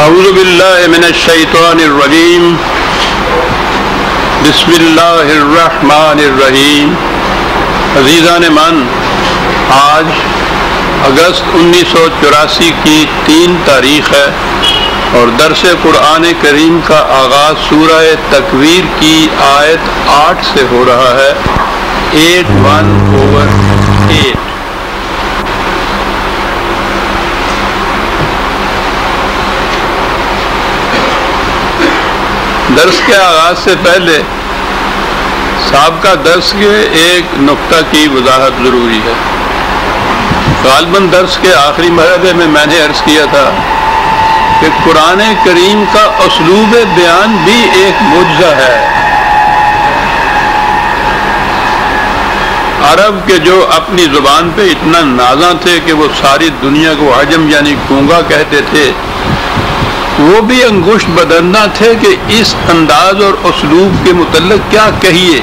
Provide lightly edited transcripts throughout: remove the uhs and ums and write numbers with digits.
اعوذ باللہ من الشیطان الرجیم بسم اللہ الرحمن الرحیم۔ عزیزان من، آج اگست 1984 کی 3 تاریخ ہے اور درس قرآن کریم کا آغاز سورہ تکویر کی آیت 8 سے ہو رہا ہے۔ 8:1/8۔ درس کے آغاز سے پہلے سابقہ درس کے ایک نقطہ کی وضاحت ضروری ہے۔ غالباً درس کے آخری مرحلے میں نے عرض کیا تھا کہ قرآن کریم کا اسلوب بیان بھی ایک معجزہ ہے۔ عرب کے جو اپنی زبان پہ اتنا نازاں تھے کہ وہ ساری دنیا کو عجم یعنی گونگا کہتے تھے، وہ بھی انگشت بدندہ تھے کہ اس انداز اور اسلوب کے متعلق کیا کہیے۔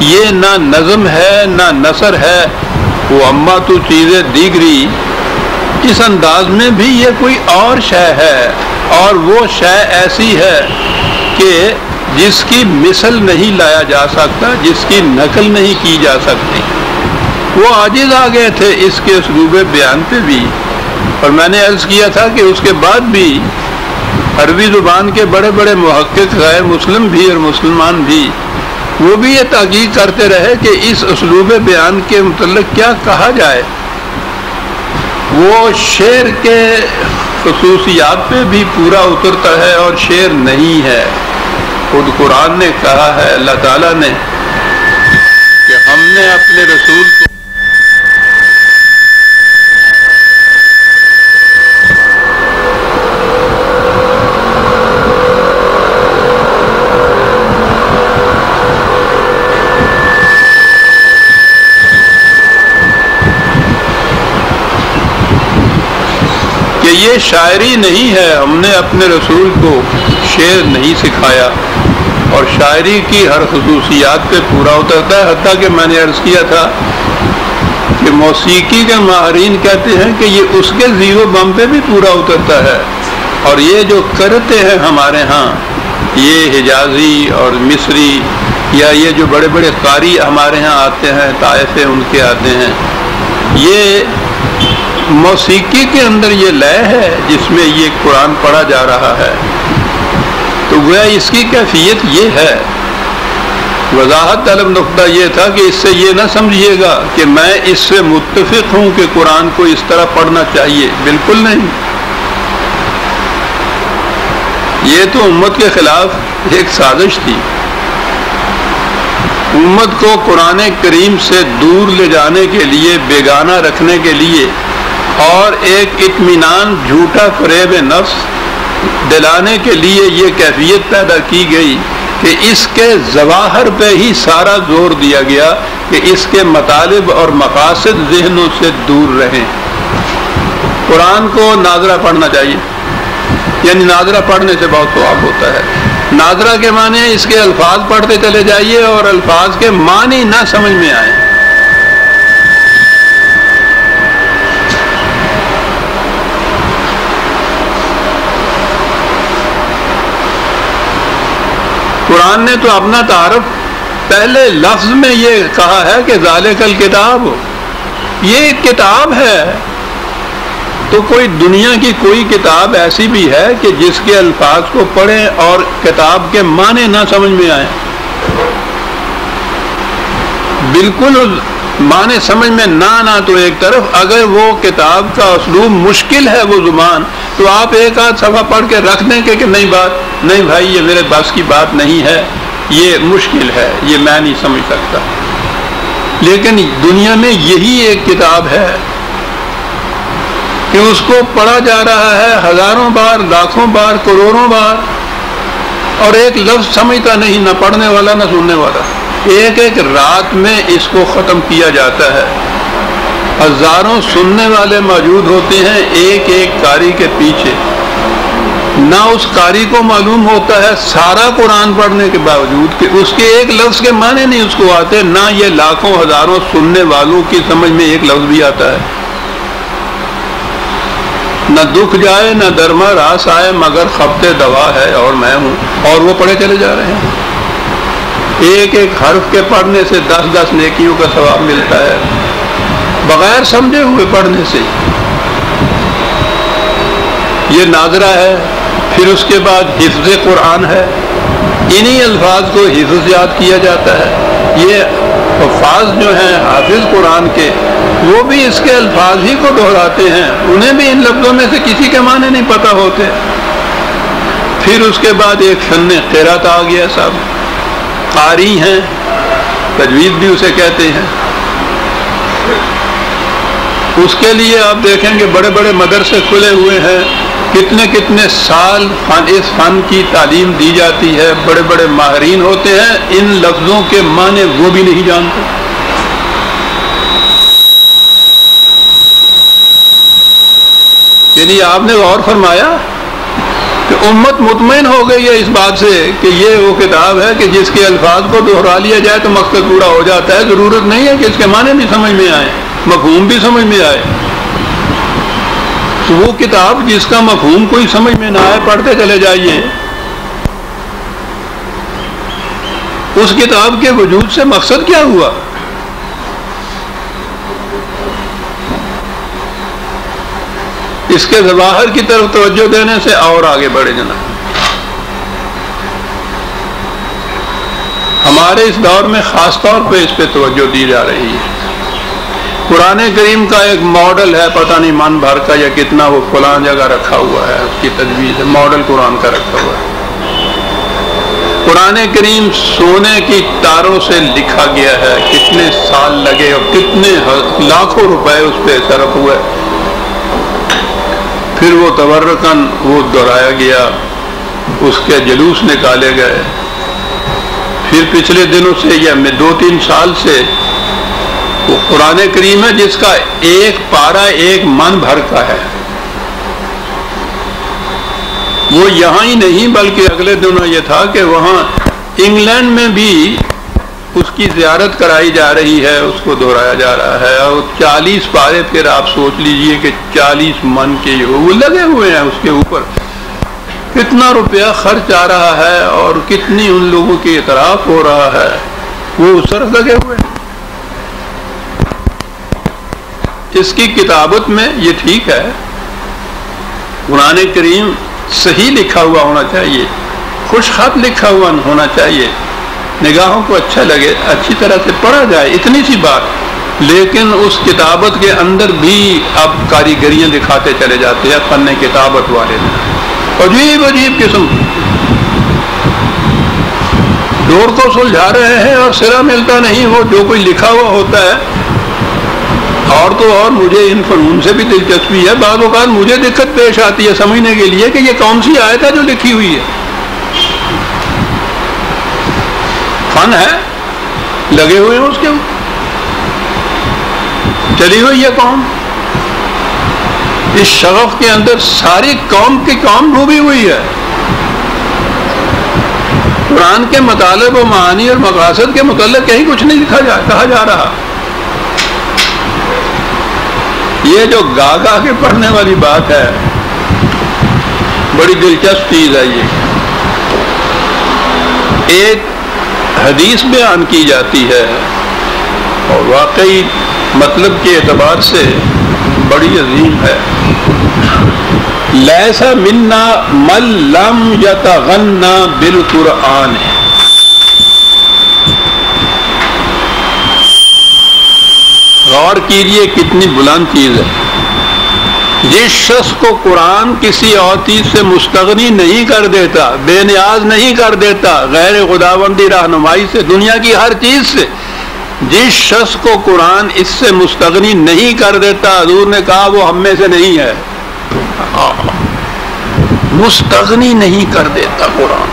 یہ نہ نظم ہے نہ نثر ہے، وہ اما تو چیزیں دیگری، اس انداز میں بھی یہ کوئی اور شے ہے، اور وہ شے ایسی ہے کہ جس کی مثل نہیں لایا جا سکتا، جس کی نقل نہیں کی جا سکتی۔ وہ عاجز آ گئے تھے اس کے اسلوب بیان پہ بھی، اور میں نے عرض کیا تھا کہ اس کے بعد بھی عربی زبان کے بڑے بڑے محقق غیر مسلم بھی اور مسلمان بھی، وہ بھی یہ تحقیق کرتے رہے کہ اس اسلوب بیان کے متعلق کیا کہا جائے۔ وہ شعر کے خصوصیات پہ بھی پورا اترتا ہے اور شعر نہیں ہے۔ خود قرآن نے کہا ہے، اللہ تعالیٰ نے، کہ ہم نے اپنے رسول کو یہ شاعری نہیں ہے، ہم نے اپنے رسول کو شعر نہیں سکھایا، اور شاعری کی ہر خصوصیات پہ پورا اترتا ہے۔ حتیٰ کہ میں نے عرض کیا تھا کہ موسیقی کے ماہرین کہتے ہیں کہ یہ اس کے زیرو بم پہ بھی پورا اترتا ہے، اور یہ جو کرتے ہیں ہمارے ہاں، یہ حجازی اور مصری یا یہ جو بڑے بڑے قاری ہمارے ہاں آتے ہیں، طائفے ان کے آتے ہیں، یہ موسیقی کے اندر یہ لے ہے جس میں یہ قرآن پڑھا جا رہا ہے۔ تو گویا اس کی کیفیت یہ ہے۔ وضاحت طلب نقطہ یہ تھا کہ اس سے یہ نہ سمجھیے گا کہ میں اس سے متفق ہوں کہ قرآن کو اس طرح پڑھنا چاہیے، بالکل نہیں۔ یہ تو امت کے خلاف ایک سازش تھی۔ امت کو قرآن کریم سے دور لے جانے کے لیے، بیگانہ رکھنے کے لیے، اور ایک اطمینان جھوٹا فریب نفس دلانے کے لیے یہ کیفیت پیدا کی گئی کہ اس کے ظواہر پہ ہی سارا زور دیا گیا کہ اس کے مطالب اور مقاصد ذہنوں سے دور رہیں۔ قرآن کو ناظرہ پڑھنا چاہیے، یعنی ناظرہ پڑھنے سے بہت ثواب ہوتا ہے۔ ناظرہ کے معنی اس کے الفاظ پڑھتے چلے جائیے اور الفاظ کے معنی نہ سمجھ میں آئیں۔ قرآن نے تو اپنا تعارف پہلے لفظ میں یہ کہا ہے کہ ذالک الکتاب، یہ ایک کتاب ہے۔ تو کوئی دنیا کی کوئی کتاب ایسی بھی ہے کہ جس کے الفاظ کو پڑھیں اور کتاب کے معنی نہ سمجھ میں آئیں؟ بالکل معنی سمجھ میں نہ آنا تو ایک طرف، اگر وہ کتاب کا اسلوب مشکل ہے، وہ زبان، تو آپ ایک آدھ صفحہ پڑھ کے رکھ دیں کہ نہیں بھائی یہ میرے بس کی بات نہیں ہے، یہ مشکل ہے، یہ میں نہیں سمجھ سکتا۔ لیکن دنیا میں یہی ایک کتاب ہے کہ اس کو پڑھا جا رہا ہے ہزاروں بار، لاکھوں بار، کروڑوں بار، اور ایک لفظ سمجھتا نہیں، نہ پڑھنے والا نہ سننے والا۔ ایک ایک رات میں اس کو ختم کیا جاتا ہے۔ ہزاروں سننے والے موجود ہوتے ہیں ایک ایک قاری کے پیچھے، نہ اس قاری کو معلوم ہوتا ہے سارا قرآن پڑھنے کے باوجود کہ اس کے ایک لفظ کے معنی نہیں اس کو آتے، نہ یہ لاکھوں ہزاروں سننے والوں کی سمجھ میں ایک لفظ بھی آتا ہے۔ نہ دکھ جائے نہ درما راس آئے مگر خبتے دوا ہے اور میں ہوں، اور وہ پڑھے چلے جا رہے ہیں۔ ایک ایک حرف کے پڑھنے سے 10 نیکیوں کا ثواب ملتا ہے، بغیر سمجھے ہوئے پڑھنے سے۔ یہ ناظرہ ہے، پھر اس کے بعد حفظ قرآن ہے، انہی الفاظ کو حفظ یاد کیا جاتا ہے۔ یہ حفاظ جو ہیں حافظ قرآن کے، وہ بھی اس کے الفاظ ہی کو دہراتے ہیں، انہیں بھی ان لفظوں میں سے کسی کے معنی نہیں پتہ ہوتے۔ پھر اس کے بعد ایک فن قرات آ گیا، صاحب قاری ہیں، تجوید بھی اسے کہتے ہیں۔ اس کے لیے آپ دیکھیں گے بڑے بڑے مدرسے کھلے ہوئے ہیں، کتنے سال اس فن کی تعلیم دی جاتی ہے، بڑے بڑے ماہرین ہوتے ہیں، ان لفظوں کے معنی وہ بھی نہیں جانتے۔ یعنی آپ نے غور فرمایا کہ امت مطمئن ہو گئی ہے اس بات سے کہ یہ وہ کتاب ہے کہ جس کے الفاظ کو دہرا لیا جائے تو مقصد پورا ہو جاتا ہے، ضرورت نہیں ہے کہ اس کے معنی بھی سمجھ میں آئے، مفہوم بھی سمجھ میں آئے۔ تو وہ کتاب جس کا مفہوم کوئی سمجھ میں نہ آئے، پڑھتے چلے جائیے، اس کتاب کے وجود سے مقصد کیا ہوا؟ اس کے ظواہر کی طرف توجہ دینے سے اور آگے بڑھے جناب۔ ہمارے اس دور میں خاص طور پہ اس پہ توجہ دی جا رہی ہے۔ قرآن کریم کا ایک ماڈل ہے، پتہ نہیں من بھر کا یا کتنا، وہ فلاں جگہ رکھا ہوا ہے، اس کی تجویز ہے، ماڈل قرآن کا رکھا ہوا ہے۔ قرآن کریم سونے کی تاروں سے لکھا گیا ہے، کتنے سال لگے اور کتنے لاکھوں روپے اس پہ صرف ہوئے، پھر وہ تبرکن وہ دہرایا گیا، اس کے جلوس نکالے گئے۔ پھر پچھلے دنوں سے یا 2-3 سال سے وہ قرآن کریم ہے جس کا ایک پارہ ایک من بھر کا ہے، وہ یہاں ہی نہیں بلکہ اگلے دنوں یہ تھا کہ وہاں انگلینڈ میں بھی اس کی زیارت کرائی جا رہی ہے، اس کو دہرایا جا رہا ہے، اور 40 پارے پھر آپ سوچ لیجئے کہ 40 من کے وہ لگے ہوئے ہیں اس کے اوپر، کتنا روپیہ خرچ آ رہا ہے اور کتنی ان لوگوں کی اعتراف ہو رہا ہے، وہ اس طرف لگے ہوئے ہیں۔ اس کی کتابت میں یہ ٹھیک ہے، قرآن کریم صحیح لکھا ہوا ہونا چاہیے، خوش خط لکھا ہوا ہونا چاہیے، نگاہوں کو اچھا لگے، اچھی طرح سے پڑھا جائے، اتنی سی بات۔ لیکن اس کتابت کے اندر بھی اب کاریگریاں دکھاتے چلے جاتے ہیں فن کتابت والے، عجیب عجیب قسم، ڈور کو سلجھا رہے ہیں اور سرا ملتا نہیں، وہ جو کوئی لکھا ہوا ہوتا ہے۔ اور تو اور مجھے ان فنون سے بھی دلچسپی ہے، بعض اوقات مجھے دقت پیش آتی ہے سمجھنے کے لیے کہ یہ کون سی آیت ہے جو لکھی ہوئی ہے۔ فن ہے، لگے ہوئے ہیں اس کے اوپر، چلی ہوئی ہے قوم، اس شغف کے اندر ساری قوم کی قوم ڈوبی ہوئی ہے۔ قرآن کے مطالب و معانی اور مقاصد کے متعلق کہیں کچھ نہیں کہا جا رہا۔ یہ جو گا گا کے پڑھنے والی بات ہے، بڑی دلچسپ چیز ہے۔ یہ ایک حدیث بیان کی جاتی ہے اور واقعی مطلب کے اعتبار سے بڑی عظیم ہے۔ لیس منا من لم یتغنى بالقرآن، غور کیجئے کتنی بلند چیز ہے۔ جس شخص کو قرآن کسی اور چیز سے مستغنی نہیں کر دیتا، بے نیاز نہیں کر دیتا، غیر خداوندی رہنمائی سے، دنیا کی ہر چیز سے، جس شخص کو قرآن اس سے مستغنی نہیں کر دیتا، حضور نے کہا وہ ہم میں سے نہیں ہے۔ مستغنی نہیں کر دیتا قرآن۔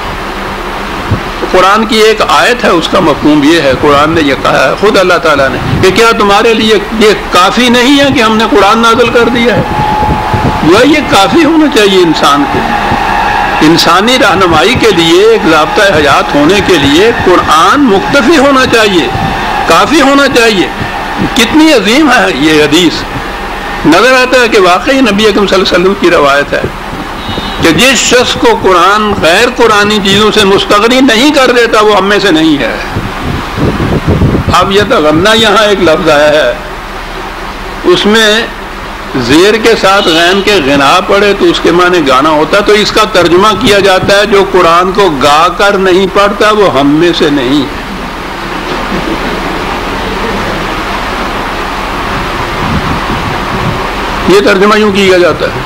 قرآن کی ایک آیت ہے، اس کا مفہوم یہ ہے، قرآن نے یہ کہا ہے خود اللہ تعالیٰ نے کہ کیا تمہارے لیے یہ کافی نہیں ہے کہ ہم نے قرآن نازل کر دیا ہے؟ وہ یہ کافی ہونا چاہیے انسان کو، انسانی رہنمائی کے لیے، ایک ضابطۂ حیات ہونے کے لیے قرآن مکتفی ہونا چاہیے، کافی ہونا چاہیے۔ کتنی عظیم ہے یہ حدیث نظر آتا ہے کہ واقعی نبی اکرم صلی اللہ علیہ وسلم کی روایت ہے کہ جس شخص کو قرآن غیر قرآنی چیزوں سے مستغنی نہیں کر دیتا وہ ہم میں سے نہیں ہے۔ اب یہ تغنا یہاں ایک لفظ آیا ہے، اس میں زیر کے ساتھ غین کے غنا پڑے تو اس کے معنی گانا ہوتا، تو اس کا ترجمہ کیا جاتا ہے جو قرآن کو گا کر نہیں پڑھتا وہ ہم میں سے نہیں ہے۔ یہ ترجمہ یوں کیا جاتا ہے،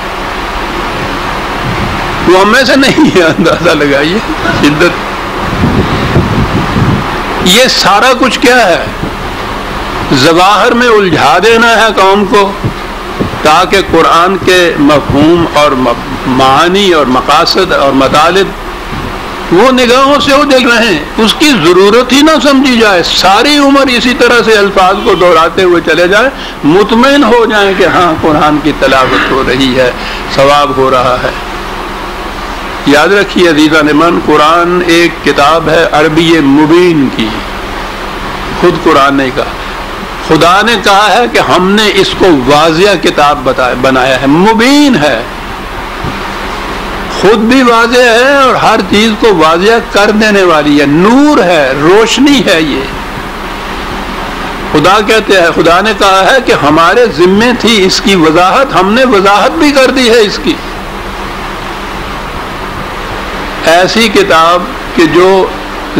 وہ ہم میں سے نہیں ہے۔ اندازہ لگائیے شدت۔ یہ سارا کچھ کیا ہے؟ ظواہر میں الجھا دینا ہے قوم کو تاکہ قرآن کے مفہوم اور معانی اور مقاصد اور مطالب وہ نگاہوں سے اجل رہیں، اس کی ضرورت ہی نہ سمجھی جائے، ساری عمر اسی طرح سے الفاظ کو دہراتے ہوئے چلے جائیں، مطمئن ہو جائیں کہ ہاں قرآن کی تلاوت ہو رہی ہے، ثواب ہو رہا ہے۔ یاد رکھیے عزیزان من، قرآن ایک کتاب ہے عربی مبین کی، خود قرآن نے کہا، خدا نے کہا ہے کہ ہم نے اس کو واضح کتاب بنایا ہے، مبین ہے، خود بھی واضح ہے اور ہر چیز کو واضح کر دینے والی ہے، نور ہے، روشنی ہے۔ یہ خدا کہتے ہیں، خدا نے کہا ہے کہ ہمارے ذمے تھی اس کی وضاحت، ہم نے وضاحت بھی کر دی ہے اس کی۔ ایسی کتاب کہ جو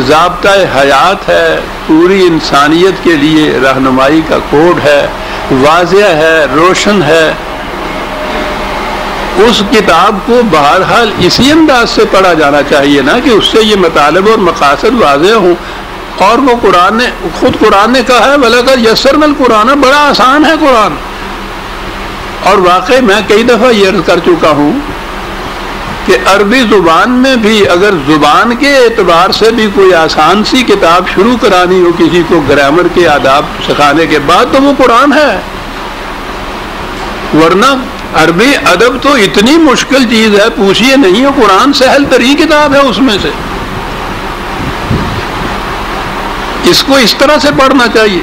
ضابطۂ حیات ہے، پوری انسانیت کے لیے رہنمائی کا کوڈ ہے، واضح ہے، روشن ہے، اس کتاب کو بہرحال اسی انداز سے پڑھا جانا چاہیے نا کہ اس سے یہ مطالب اور مقاصد واضح ہوں۔ اور وہ خود قرآن نے کہا ہے وَلَقَدْ يَسَّرْنَا الْقُرْآنَ، بڑا آسان ہے قرآن۔ اور واقعی میں کئی دفعہ یہ عرض کر چکا ہوں کہ عربی زبان میں بھی اگر زبان کے اعتبار سے بھی کوئی آسان سی کتاب شروع کرانی ہو کسی کو گرامر کے آداب سکھانے کے بعد تو وہ قرآن ہے، ورنہ عربی ادب تو اتنی مشکل چیز ہے پوچھئے نہیں، وہ قرآن سہل ترین کتاب ہے اس میں سے۔ اس کو اس طرح سے پڑھنا چاہیے،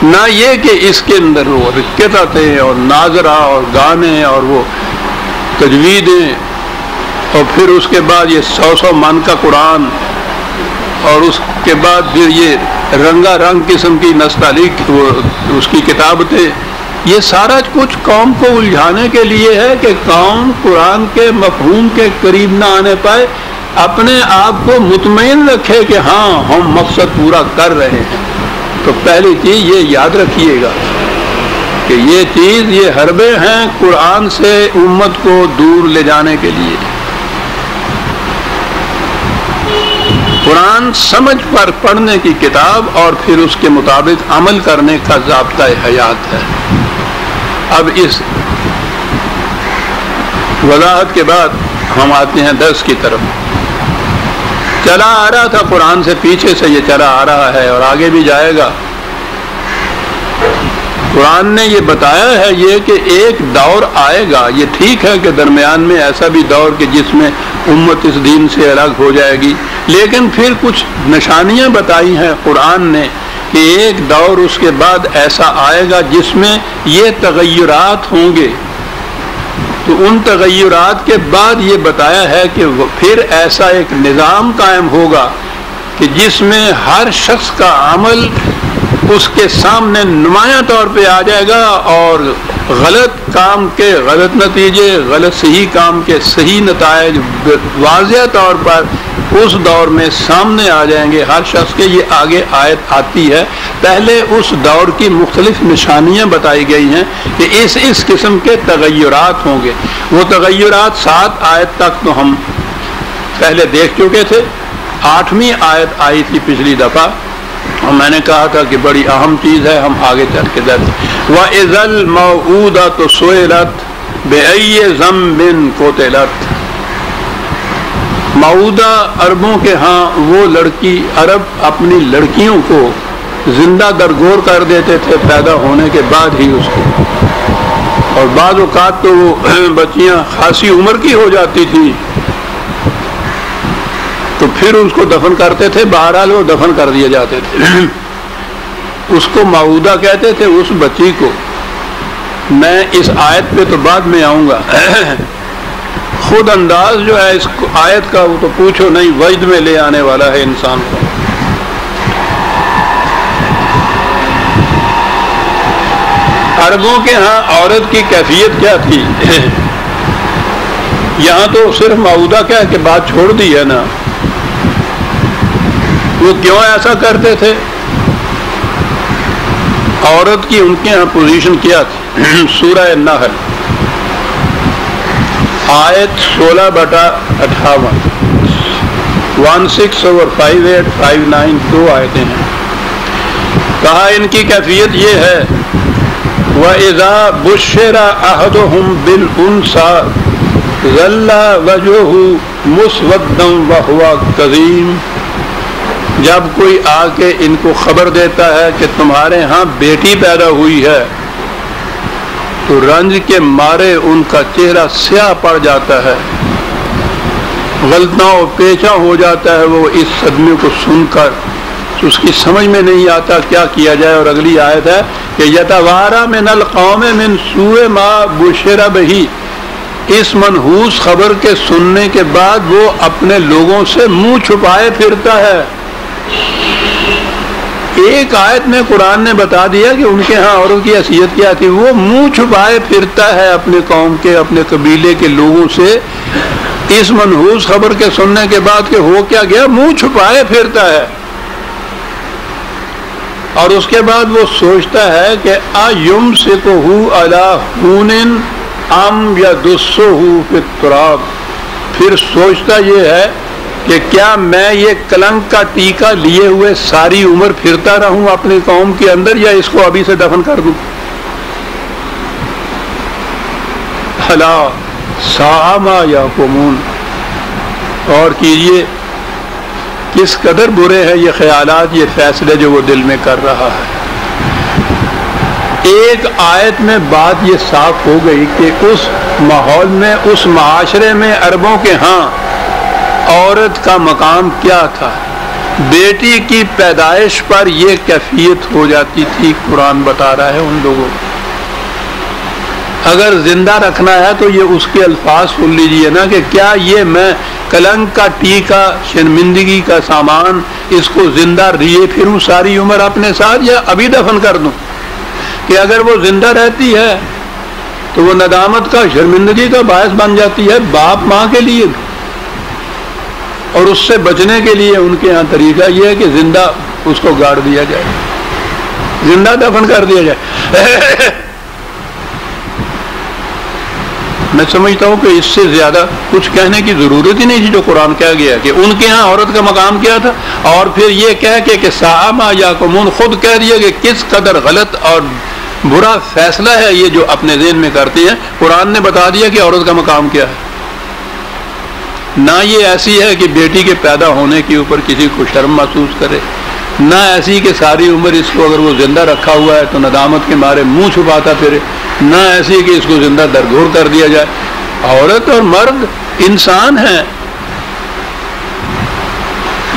نہ یہ کہ اس کے اندر وہ رکتیں اور ناظرہ اور گانے اور وہ تجویدیں اور پھر اس کے بعد یہ 100 من کا قرآن اور اس کے بعد پھر یہ رنگا رنگ قسم کی نستعلیق اس کی کتابتیں، یہ سارا کچھ قوم کو الجھانے کے لیے ہے کہ قوم قرآن کے مفہوم کے قریب نہ آنے پائے، اپنے آپ کو مطمئن رکھے کہ ہاں ہم مقصد پورا کر رہے ہیں۔ تو پہلی چیز یہ یاد رکھیے گا کہ یہ چیز، یہ حربے ہیں قرآن سے امت کو دور لے جانے کے لیے۔ قرآن سمجھ پر پڑھنے کی کتاب اور پھر اس کے مطابق عمل کرنے کا ضابطۂ حیات ہے۔ اب اس وضاحت کے بعد ہم آتے ہیں درس کی طرف۔ چلا آ رہا تھا قرآن سے، پیچھے سے یہ چلا آ رہا ہے اور آگے بھی جائے گا۔ قرآن نے یہ بتایا ہے یہ کہ ایک دور آئے گا، یہ ٹھیک ہے کہ درمیان میں ایسا بھی دور کہ جس میں امت اس دین سے الگ ہو جائے گی، لیکن پھر کچھ نشانیاں بتائی ہیں قرآن نے کہ ایک دور اس کے بعد ایسا آئے گا جس میں یہ تغیرات ہوں گے۔ تو ان تغیرات کے بعد یہ بتایا ہے کہ پھر ایسا ایک نظام قائم ہوگا کہ جس میں ہر شخص کا عمل اس کے سامنے نمایاں طور پہ آ جائے گا اور غلط کام کے غلط نتیجے، غلط صحیح کام کے صحیح نتائج واضح طور پر اس دور میں سامنے آ جائیں گے ہر شخص کے۔ یہ آگے آیت آتی ہے، پہلے اس دور کی مختلف نشانیاں بتائی گئی ہیں کہ اس قسم کے تغیرات ہوں گے۔ وہ تغیرات 7 آیت تک تو ہم پہلے دیکھ چکے تھے، 8ویں آیت آئی تھی پچھلی دفعہ اور میں نے کہا تھا کہ بڑی اہم چیز ہے، ہم آگے چل کے دیکھیں۔ وَإِذَا الْمَوْءُودَةُ سُئِلَتْ بِأَيِّ ذَنبٍ قُتِلَتْ۔ موعودہ عربوں کے ہاں وہ لڑکی، عرب اپنی لڑکیوں کو زندہ درگور کر دیتے تھے پیدا ہونے کے بعد ہی اس کو، اور بعض اوقات تو وہ بچیاں خاصی عمر کی ہو جاتی تھی تو پھر اس کو دفن کرتے تھے، بہرحال وہ دفن کر دیے جاتے تھے۔ اس کو موعودہ کہتے تھے اس بچی کو میں اس آیت پہ تو بعد میں آؤں گا. خود انداز جو ہے اس آیت کا وہ تو پوچھو نہیں، وجد میں لے آنے والا ہے انسان کو. عربوں کے ہاں عورت کی کیفیت کیا تھی؟ یہاں تو صرف معودہ کہہ کے بات چھوڑ دی ہے نا. وہ کیوں ایسا کرتے تھے؟ عورت کی ان کے ہاں پوزیشن کیا تھی؟ سورہ النحل آیت 16/58 16/58-59 دو آیتیں ہیں. کہا ان کی کیفیت یہ ہے وَإِذَا بُشِّرَ أَحَدُهُمْ بِالْأُنثىٰ ظَلَّ وَجْهُهُ مُسْوَدًّا وَهُوَ كَظِيمٌ. جب کوئی آ کے ان کو خبر دیتا ہے کہ تمہارے ہاں بیٹی پیدا ہوئی ہے تو رنج کے مارے ان کا چہرہ سیاہ پڑ جاتا ہے، غلطاں و پیچا ہو جاتا ہے. وہ اس صدمے کو سن کر اس کی سمجھ میں نہیں آتا کیا کیا جائے. اور اگلی آیت ہے کہ یتوارا من القوم من سوء ما بشر بہ. اس منحوس خبر کے سننے کے بعد وہ اپنے لوگوں سے منہ چھپائے پھرتا ہے. ایک آیت میں قرآن نے بتا دیا کہ ان کے ہاں عورت کی حیثیت کیا تھی. وہ منہ چھپائے پھرتا ہے اپنے قوم کے، اپنے قبیلے کے لوگوں سے. اس منحوس خبر کے سننے کے بعد کہ ہو کیا گیا، منہ چھپائے پھرتا ہے. اور اس کے بعد وہ سوچتا ہے کہ ایمسکہ علی ہون ام یدسہ فی التراب. پھر سوچتا یہ ہے کہ کیا میں یہ کلنک کا ٹیکا لیے ہوئے ساری عمر پھرتا رہوں اپنی قوم کے اندر، یا اس کو ابھی سے دفن کر دوں. الا ساء ما یحکمون. اور کیجئے کس قدر برے ہیں یہ خیالات، یہ فیصلے جو وہ دل میں کر رہا ہے. ایک آیت میں بات یہ صاف ہو گئی کہ اس ماحول میں، اس معاشرے میں عربوں کے ہاں عورت کا مقام کیا تھا. بیٹی کی پیدائش پر یہ کیفیت ہو جاتی تھی. قرآن بتا رہا ہے ان لوگوں کو اگر زندہ رکھنا ہے تو یہ اس کے الفاظ سن لیجئے نا کہ کیا یہ میں کلنک کا ٹیکا، شرمندگی کا سامان، اس کو زندہ لیے پھروں ساری عمر اپنے ساتھ، یا ابھی دفن کر دوں. کہ اگر وہ زندہ رہتی ہے تو وہ ندامت کا، شرمندگی کا باعث بن جاتی ہے باپ ماں کے لیے. اور اس سے بچنے کے لیے ان کے ہاں طریقہ یہ ہے کہ زندہ اس کو گاڑ دیا جائے، زندہ دفن کر دیا جائے. میں سمجھتا ہوں کہ اس سے زیادہ کچھ کہنے کی ضرورت ہی نہیں تھی جو قرآن کہہ گیا کہ ان کے ہاں عورت کا مقام کیا تھا. اور پھر یہ کہہ کے کہ ساء ما یحکمون، خود کہہ دیا کہ کس قدر غلط اور برا فیصلہ ہے یہ جو اپنے ذہن میں کرتے ہیں. قرآن نے بتا دیا کہ عورت کا مقام کیا ہے. نہ یہ ایسی ہے کہ بیٹی کے پیدا ہونے کے اوپر کسی کو شرم محسوس کرے، نہ ایسی کہ ساری عمر اس کو اگر وہ زندہ رکھا ہوا ہے تو ندامت کے مارے منہ چھپاتا پھرے، نہ ایسی کہ اس کو زندہ درگور کر دیا جائے. عورت اور مرد انسان ہیں.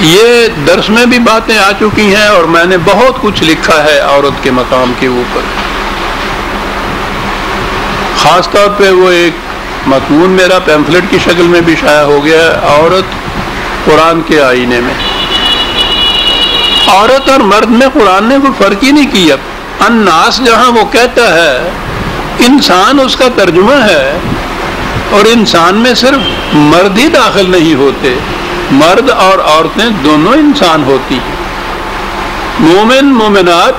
یہ درس میں بھی باتیں آ چکی ہیں اور میں نے بہت کچھ لکھا ہے عورت کے مقام کے اوپر. خاص طور پہ وہ ایک مضمون میرا پیمفلٹ کی شکل میں بھی شائع ہو گیا ہے، عورت قرآن کے آئینے میں. عورت اور مرد میں قرآن نے کوئی فرق ہی نہیں کیا. الناس جہاں وہ کہتا ہے انسان اس کا ترجمہ ہے، اور انسان میں صرف مرد ہی داخل نہیں ہوتے، مرد اور عورتیں دونوں انسان ہوتی ہیں. مومن مومنات،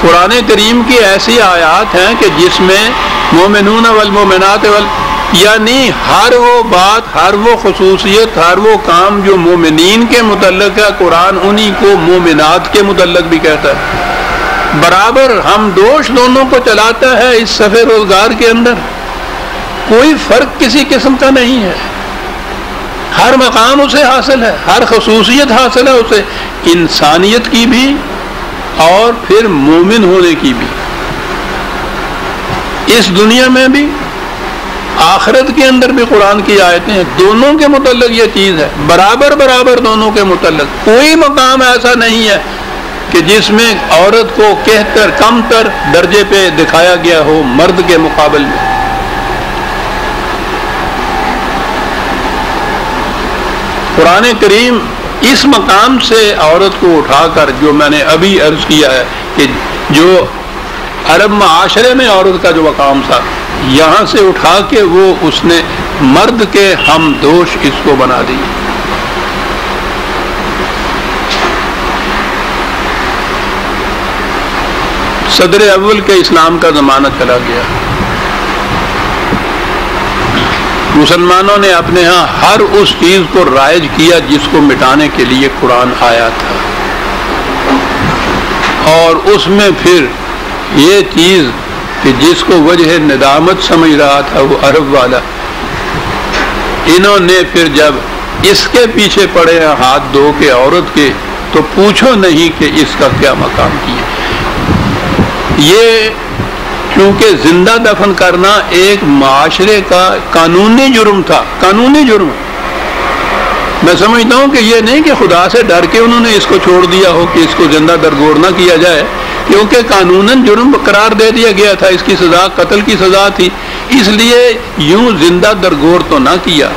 قرآن کریم کی ایسی آیات ہیں کہ جس میں مومنون والمومنات یعنی ہر وہ بات، ہر وہ خصوصیت، ہر وہ کام جو مومنین کے متعلق ہے قرآن انہی کو مومنات کے متعلق بھی کہتا ہے. برابر ہم دوش دونوں کو چلاتا ہے اس صفحے روزگار کے اندر. کوئی فرق کسی قسم کا نہیں ہے. ہر مقام اسے حاصل ہے، ہر خصوصیت حاصل ہے اسے، انسانیت کی بھی اور پھر مومن ہونے کی بھی. اس دنیا میں بھی آخرت کے اندر بھی قرآن کی آیتیں ہیں. دونوں کے متعلق یہ چیز ہے، برابر برابر دونوں کے متعلق. کوئی مقام ایسا نہیں ہے کہ جس میں عورت کو کہتر کم تر درجے پہ دکھایا گیا ہو مرد کے مقابل میں. قرآن کریم اس مقام سے عورت کو اٹھا کر، جو میں نے ابھی عرض کیا ہے کہ جو عرب معاشرے میں عورت کا جو مقام تھا، یہاں سے اٹھا کے وہ اس نے مرد کے ہم دوش اس کو بنا دی. صدر اول کے اسلام کا زمانہ چلا گیا. مسلمانوں نے اپنے ہاں ہر اس چیز کو رائج کیا جس کو مٹانے کے لیے قرآن آیا تھا، اور اس میں پھر یہ چیز کہ جس کو وجہ ندامت سمجھ رہا تھا وہ عرب والا، انہوں نے پھر جب اس کے پیچھے پڑے ہیں ہاتھ دھو کے عورت کے، تو پوچھو نہیں کہ اس کا کیا مقام کیا. یہ کیونکہ زندہ دفن کرنا ایک معاشرے کا قانونی جرم تھا، قانونی جرم. میں سمجھتا ہوں کہ یہ نہیں کہ خدا سے ڈر کے انہوں نے اس کو چھوڑ دیا ہو کہ اس کو زندہ درگور نہ کیا جائے، کیونکہ قانوناً جرم قرار دے دیا گیا تھا. اس کی سزا قتل کی سزا تھی، اس لیے یوں زندہ درگور تو نہ کیا،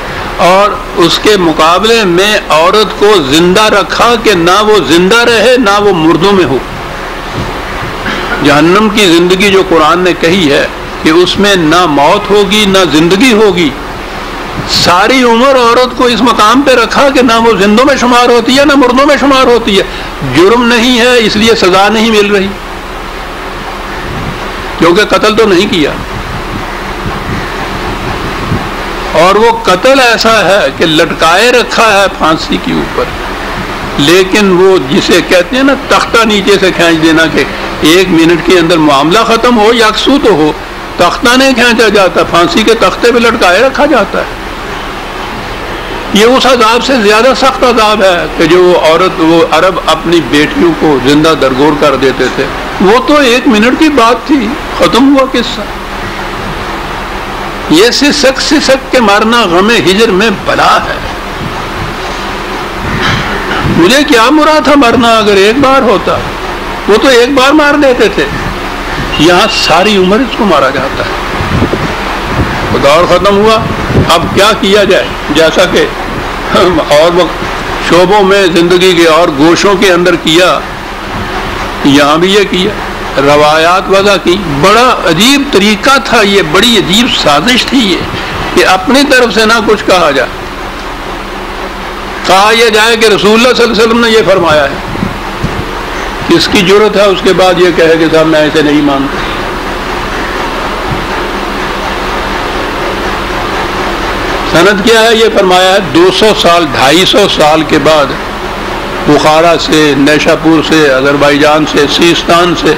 اور اس کے مقابلے میں عورت کو زندہ رکھا کہ نہ وہ زندہ رہے نہ وہ مردوں میں ہو. جہنم کی زندگی جو قرآن نے کہی ہے کہ اس میں نہ موت ہوگی نہ زندگی ہوگی، ساری عمر عورت کو اس مقام پہ رکھا کہ نہ وہ زندوں میں شمار ہوتی ہے نہ مردوں میں شمار ہوتی ہے. جرم نہیں ہے اس لیے سزا نہیں مل رہی، کیونکہ قتل تو نہیں کیا. اور وہ قتل ایسا ہے کہ لٹکائے رکھا ہے پھانسی کے اوپر، لیکن وہ جسے کہتے ہیں نا تختہ نیچے سے کھینچ دینا کہ 1 منٹ کے اندر معاملہ ختم ہو، یکسو تو ہو، تختہ نہیں کھینچا جاتا، پھانسی کے تختے پہ لٹکائے رکھا جاتا ہے. یہ اس عذاب سے زیادہ سخت عذاب ہے کہ جو عورت، وہ عرب اپنی بیٹیوں کو زندہ درگور کر دیتے تھے. وہ تو 1 منٹ کی بات تھی، ختم ہوا قصہ. یہ سسک کے مارنا غم ہجر میں بلا ہے. مجھے کیا مراد تھا مرنا اگر ایک بار ہوتا، وہ تو ایک بار مار دیتے تھے، یہاں ساری عمر اس کو مارا جاتا ہے. دور ختم ہوا، اب کیا کیا جائے؟ جیسا کہ اور شعبوں میں زندگی کے اور گوشوں کے اندر کیا، یہاں بھی یہ کیا، روایات وضع کی. بڑا عجیب طریقہ تھا یہ، بڑی عجیب سازش تھی یہ کہ اپنی طرف سے نہ کچھ کہا جائے. کہا یہ جائے کہ رسول اللہ صلی اللہ علیہ وسلم نے یہ فرمایا ہے. کس کی جرت ہے اس کے بعد یہ کہے کہ صاحب میں اسے نہیں مانتا. سند کیا ہے؟ یہ فرمایا ہے 200 سال 250 سال کے بعد بخارا سے، نیشا پور سے، آذربائیجان سے، سیستان سے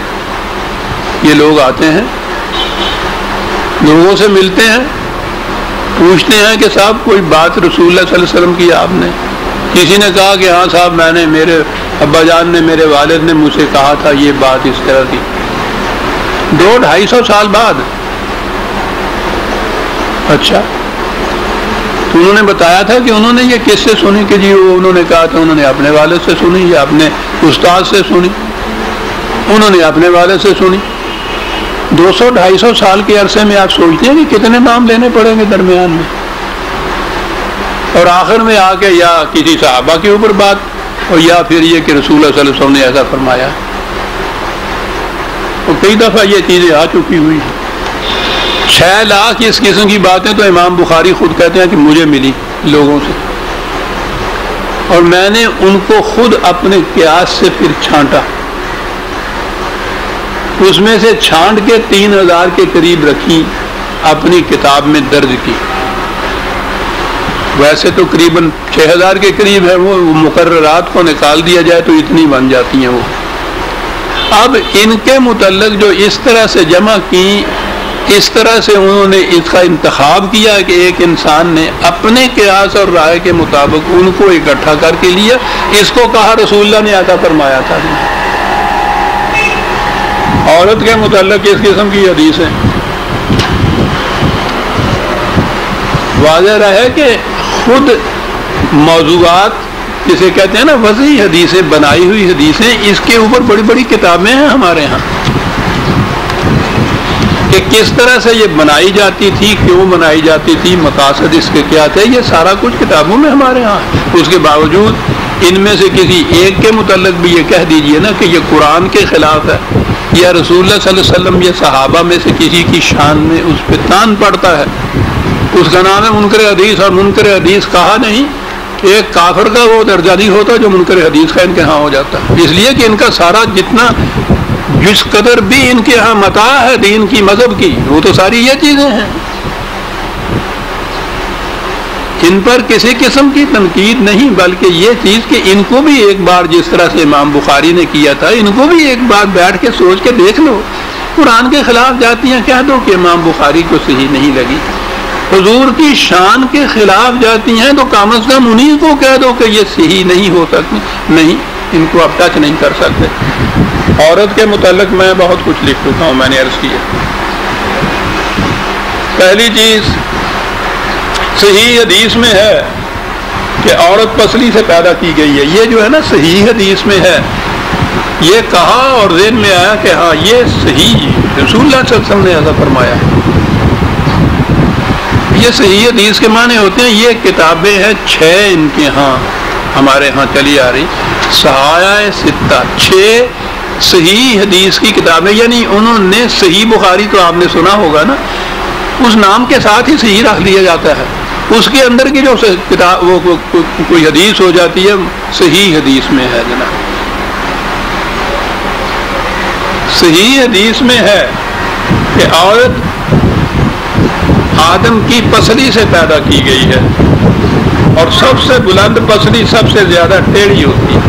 یہ لوگ آتے ہیں، لوگوں سے ملتے ہیں، پوچھتے ہیں کہ صاحب کوئی بات رسول اللہ صلی اللہ علیہ وسلم کی آپ نے؟ کسی نے کہا کہ ہاں صاحب میں نے، میرے ابا جان نے، میرے والد نے مجھ سے کہا تھا یہ بات اس طرح کی. 200-250 سال بعد. اچھا، تو انہوں نے بتایا تھا کہ انہوں نے یہ کس سے سنی؟ کہ جی انہوں نے کہا تھا انہوں نے اپنے والد سے سنی یا اپنے استاد سے سنی. انہوں نے اپنے والد سے سنی. 200-250 سال کے عرصے میں آپ سوچتے ہیں کہ کتنے نام لینے پڑیں گے درمیان میں، اور آخر میں آ کے یا کسی صحابہ کے اوپر بات، اور یا پھر یہ کہ رسول اللہ صلی اللہ علیہ وسلم نے ایسا فرمایا. اور کئی دفعہ یہ چیزیں آ چکی ہوئی ہیں. 6 لاکھ اس قسم کی باتیں تو امام بخاری خود کہتے ہیں کہ مجھے ملی لوگوں سے، اور میں نے ان کو خود اپنے قیاس سے پھر چھانٹا. اس میں سے چھانٹ کے 3000 کے قریب رکھی، اپنی کتاب میں درج کی. ویسے تو قریباً 6000 کے قریب ہے، وہ مقررات کو نکال دیا جائے تو اتنی بن جاتی ہیں وہ. اب ان کے متعلق جو اس طرح سے جمع کی، اس طرح سے انہوں نے اس کا انتخاب کیا کہ ایک انسان نے اپنے قیاس اور رائے کے مطابق ان کو اکٹھا کر کے لیا. اس کو کہا رسول اللہ نے عطا فرمایا تھا. عورت کے متعلق اس قسم کی حدیث ہے. واضح رہے کہ خود موضوعات جسے کہتے ہیں نا وضعی حدیثیں، بنائی ہوئی حدیثیں، اس کے اوپر بڑی بڑی کتابیں ہیں ہمارے ہاں کہ کس طرح سے یہ بنائی جاتی تھی، کیوں بنائی جاتی تھی، مقاصد اس کے کیا تھے، یہ سارا کچھ کتابوں میں ہمارے ہاں. اس کے باوجود ان میں سے کسی ایک کے متعلق بھی یہ کہہ دیجئے نا کہ یہ قرآن کے خلاف ہے یا رسول اللہ صلی اللہ علیہ وسلم یا صحابہ میں سے کسی کی شان میں اس پہ تان پڑتا ہے، اس کا نام ہے منکر حدیث. اور منکر حدیث کہا نہیں، ایک کافر کا وہ درجہ نہیں ہوتا جو منکر حدیث کا ان کے ہاں ہو جاتا، اس لیے کہ ان کا سارا جتنا جس قدر بھی ان کے ہاں متاع ہے دین کی، مذہب کی، وہ تو ساری یہ چیزیں ہیں. ان پر کسی قسم کی تنقید نہیں، بلکہ یہ چیز کہ ان کو بھی ایک بار جس طرح سے امام بخاری نے کیا تھا، ان کو بھی ایک بار بیٹھ کے سوچ کے دیکھ لو. قرآن کے خلاف جاتی ہیں، کہہ دو کہ امام بخاری کو صحیح نہیں لگی. حضور کی شان کے خلاف جاتی ہیں تو کم از کم انہیں کو کہہ دو کہ یہ صحیح نہیں ہو سکتی. نہیں، ان کو اب ٹچ نہیں کر سکتے. عورت کے متعلق میں بہت کچھ لکھ چکا ہوں، میں نے عرض کیا. پہلی چیز صحیح حدیث میں ہے کہ عورت پسلی سے پیدا کی گئی ہے. یہ جو ہے نا صحیح حدیث میں ہے، یہ کہا اور ذہن میں آیا کہ ہاں یہ صحیح، رسول اللہ صلی اللہ علیہ وسلم نے ایسا فرمایا. یہ صحیح حدیث کے معنی ہوتے ہیں. یہ کتابیں ہیں 6 ان کے ہاں، ہمارے ہاں چلی آ رہی، صحائح ستہ، 6 صحیح حدیث کی کتابیں. یعنی انہوں نے صحیح بخاری تو آپ نے سنا ہوگا نا، اس نام کے ساتھ ہی صحیح رکھ دیا جاتا ہے. اس کے اندر کی جو کتاب وہ کوئی حدیث ہو جاتی ہے صحیح حدیث میں ہے. جناب صحیح حدیث میں ہے کہ عورت آدم کی پسلی سے پیدا کی گئی ہے، اور سب سے بلند پسلی سب سے زیادہ ٹیڑھی ہوتی ہے.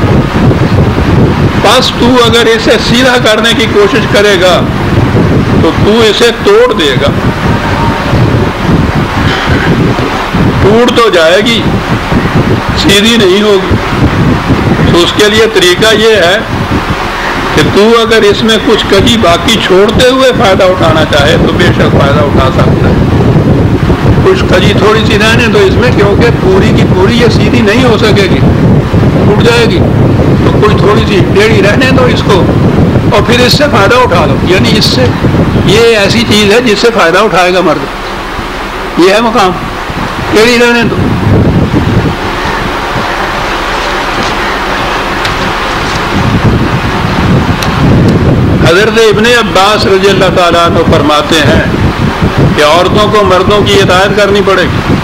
بس تو اگر اسے سیدھا کرنے کی کوشش کرے گا تو تو اسے توڑ دے گا، ٹوٹ تو جائے گی، سیدھی نہیں ہوگی. تو اس کے لیے طریقہ یہ ہے کہ تو اگر اس میں کچھ کجی باقی چھوڑتے ہوئے فائدہ اٹھانا چاہے تو بے شک فائدہ اٹھا سکتا ہے. کچھ کجی تھوڑی سی رہنے تو اس میں، کیونکہ پوری کی پوری یہ سیدھی نہیں ہو سکے گی، ٹوٹ جائے گی. تو کچھ تھوڑی سی ٹیڑھی رہنے دو اس کو، اور پھر اس سے فائدہ اٹھا لو. یعنی اس سے یہ ایسی چیز ہے جس سے فائدہ اٹھائے گا مرد. یہ ہے مقام، ٹیڑھی رہنے دو. حضرت ابن عباس رضی اللہ تعالیٰ عنہ فرماتے ہیں کہ عورتوں کو مردوں کی اطاعت کرنی پڑے گی.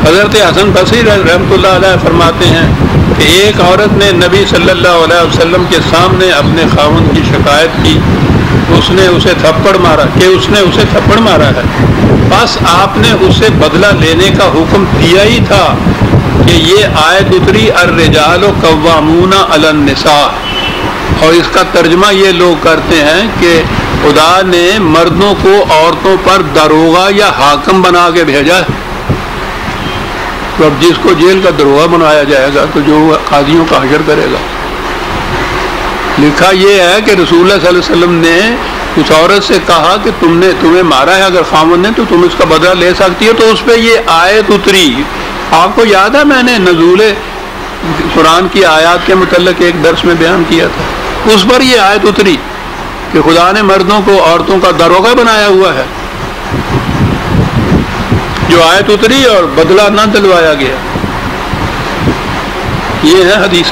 حضرت حسن بصری رحمۃ اللہ علیہ فرماتے ہیں کہ ایک عورت نے نبی صلی اللہ علیہ وسلم کے سامنے اپنے خاوند کی شکایت کی، اس نے اسے تھپڑ مارا ہے. بس آپ نے اسے بدلہ لینے کا حکم دیا ہی تھا کہ یہ آیت اتری الرجال قوامون علی النساء. اور اس کا ترجمہ یہ لوگ کرتے ہیں کہ خدا نے مردوں کو عورتوں پر داروغہ یا حاکم بنا کے بھیجا ہے. تو اب جس کو جیل کا داروغہ بنایا جائے گا تو جو قاضیوں کا حشر کرے گا. لکھا یہ ہے کہ رسول اللہ صلی اللہ علیہ وسلم نے اس عورت سے کہا کہ تمہیں مارا ہے اگر خامن نے تو تم اس کا بدلہ لے سکتی ہو. تو اس پہ یہ آیت اتری. آپ کو یاد ہے میں نے نزول قرآن کی آیات کے متعلق ایک درس میں بیان کیا تھا، اس پر یہ آیت اتری کہ خدا نے مردوں کو عورتوں کا داروغہ بنایا ہوا ہے. جو آیت اتری اور بدلہ نہ دلوایا گیا. یہ ہے حدیث.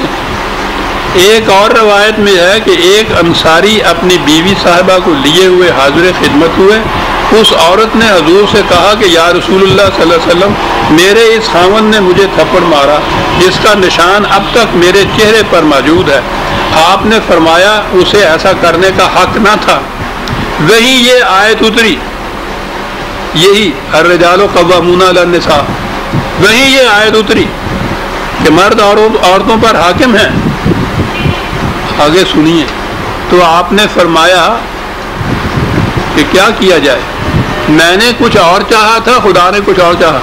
ایک اور روایت میں ہے کہ ایک انصاری اپنی بیوی صاحبہ کو لیے ہوئے حاضر خدمت ہوئے. اس عورت نے حضور سے کہا کہ یا رسول اللہ صلی اللہ علیہ وسلم، میرے اس خاوند نے مجھے تھپڑ مارا جس کا نشان اب تک میرے چہرے پر موجود ہے. آپ نے فرمایا اسے ایسا کرنے کا حق نہ تھا. وہی یہ آیت اتری، یہی الرجال قوامون علی النساء، وہی یہ آیت اتری کہ مرد عورتوں پر حاکم ہیں. آگے سنیے. تو آپ نے فرمایا کہ کیا کیا جائے؟ میں نے کچھ اور چاہا تھا، خدا نے کچھ اور چاہا.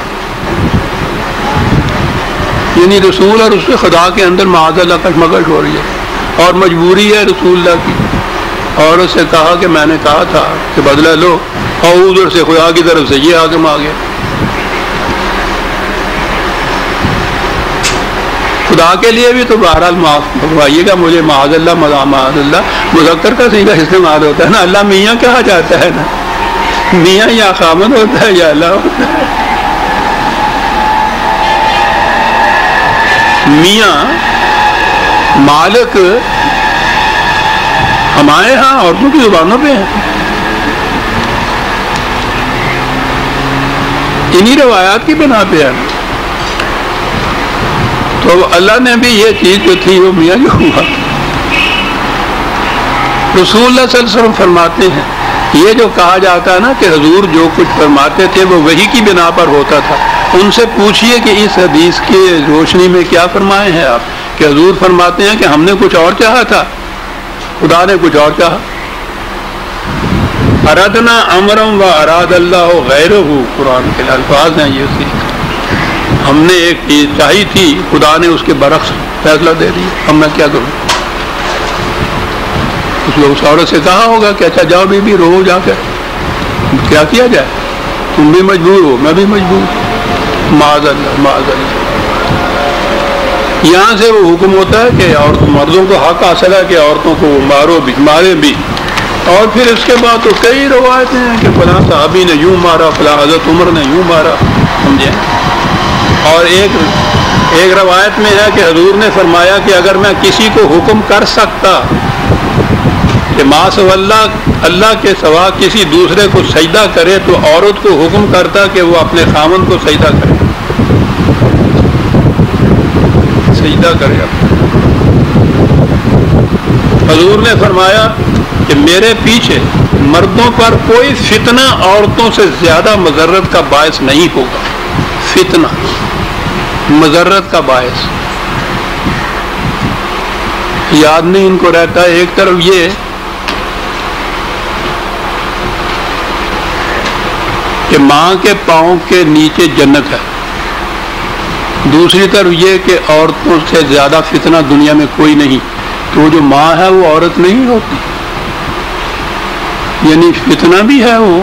یعنی رسول اور اس سے خدا کے اندر معاذ اللہ کشمکش ہو رہی ہے اور مجبوری ہے رسول اللہ کی. اور اس سے کہا کہ میں نے کہا تھا کہ بدلہ لو، اور ادھر سے خدا کی طرف سے یہ حاکم آ گیا. خدا کے لیے بھی تو بہرحال معاف فرمائیے گا مجھے، معاذ اللہ معاذ اللہ مذکر کا صیغہ استعمال ہوتا ہے نا، اللہ میاں کہا جاتا ہے نا، میاں یا خامن ہوتا ہے یا اللہ ہوتا ہے. میاں مالک ہمارے ہاں عورتوں کی زبانوں پہ ہیں. انہی روایات کی بنا پہ ہے. تو اللہ نے بھی یہ چیز جو تھی وہ میاں جو ہوا. رسول اللہ صلی اللہ علیہ وسلم فرماتے ہیں یہ جو کہا جاتا ہے نا کہ حضور جو کچھ فرماتے تھے وہ وحی کی بنا پر ہوتا تھا، ان سے پوچھئے کہ اس حدیث کی روشنی میں کیا فرمائے ہیں آپ، کہ حضور فرماتے ہیں کہ ہم نے کچھ اور چاہا تھا، خدا نے کچھ اور چاہا. ارادنا امرم و اراد اللہ غیرہ، قرآن کے الفاظ ہیں یہ سی. ہم نے ایک چیز چاہی تھی، خدا نے اس کے برعکس فیصلہ دے دیا، اب میں کیا کروں. کچھ لوگ اس عورت سے کہا ہوگا کہ اچھا جاؤ بی رو جا کے، کیا کیا جائے، تم بھی مجبور ہو میں بھی مجبور. معاذ اللہ معاذ اللہ. یہاں سے وہ حکم ہوتا ہے کہ مردوں کو حق حاصل ہے کہ عورتوں کو مارو بھی مارے بھی. اور پھر اس کے بعد تو کئی روایتیں ہیں کہ فلاں صحابی نے یوں مارا، فلاں حضرت عمر نے یوں مارا، سمجھے. اور ایک روایت میں ہے کہ حضور نے فرمایا کہ اگر میں کسی کو حکم کر سکتا کہ ما سوا اللہ کے سوا کسی دوسرے کو سجدہ کرے تو عورت کو حکم کرتا کہ وہ اپنے خامن کو سجدہ کرے، سجدہ کرے. حضور نے فرمایا کہ میرے پیچھے مردوں پر کوئی فتنہ عورتوں سے زیادہ مضرت کا باعث نہیں ہوگا. فتنہ مضرت کا باعث یاد نہیں ان کو رہتا. ایک طرف یہ کہ ماں کے پاؤں کے نیچے جنت ہے، دوسری طرف یہ کہ عورتوں سے زیادہ فتنہ دنیا میں کوئی نہیں. تو وہ جو ماں ہے وہ عورت نہیں ہوتی، یعنی فتنہ بھی ہے وہ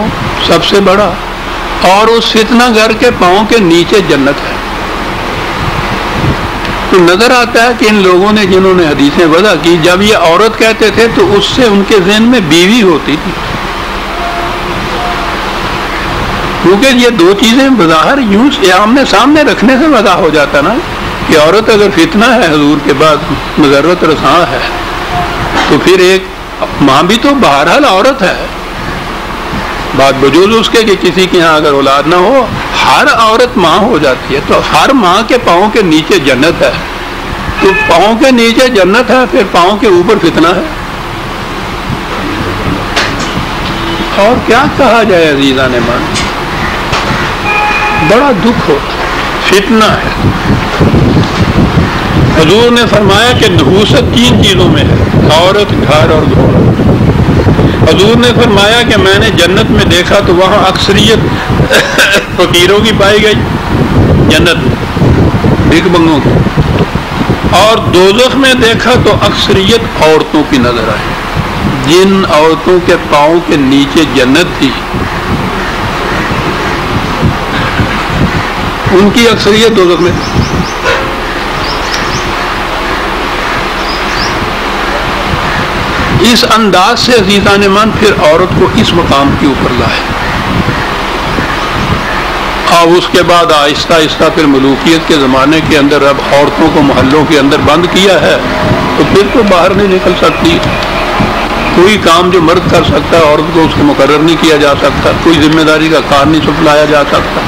سب سے بڑا، اور اس فتنہ گھر کے پاؤں کے نیچے جنت ہے. تو نظر آتا ہے کہ ان لوگوں نے جنہوں نے حدیثیں وضع کی، جب یہ عورت کہتے تھے تو اس سے ان کے ذہن میں بیوی ہوتی تھی، کیونکہ یہ دو چیزیں بظاہر یوں آمنے سامنے رکھنے سے وضع ہو جاتا نا کہ عورت اگر فتنہ ہے حضور کے بعد مضرت رساں ہے، تو پھر ایک ماں بھی تو بہرحال عورت ہے، بات بجوز اس کے کہ کسی کے یہاں اگر اولاد نہ ہو ہر عورت ماں ہو جاتی ہے. تو ہر ماں کے پاؤں کے نیچے جنت ہے. تو پاؤں کے نیچے جنت ہے، پھر پاؤں کے اوپر فتنہ ہے. اور کیا کہا جائے عزیزان مان، بڑا دکھ ہوتا، فتنہ ہے. حضور نے فرمایا کہ نحوست 3 چیزوں میں ہے، عورت، گھر اور گھوڑا. حضور نے فرمایا کہ میں نے جنت میں دیکھا تو وہاں اکثریت فقیروں کی پائی گئی جنت میں، بھیک بنگوں کی. اور دوزخ میں دیکھا تو اکثریت عورتوں کی نظر آئی. جن عورتوں کے پاؤں کے نیچے جنت تھی ان کی اکثریت دوزخ میں. اس انداز سے عزیزان من پھر عورت کو اس مقام کے اوپر لائے، اور اس کے بعد آہستہ آہستہ پھر ملوکیت کے زمانے کے اندر اب عورتوں کو محلوں کے اندر بند کیا ہے، تو پھر تو باہر نہیں نکل سکتی. کوئی کام جو مرد کر سکتا ہے عورت کو اس کو مقرر نہیں کیا جا سکتا، کوئی ذمہ داری کا کام نہیں سپلایا جا سکتا.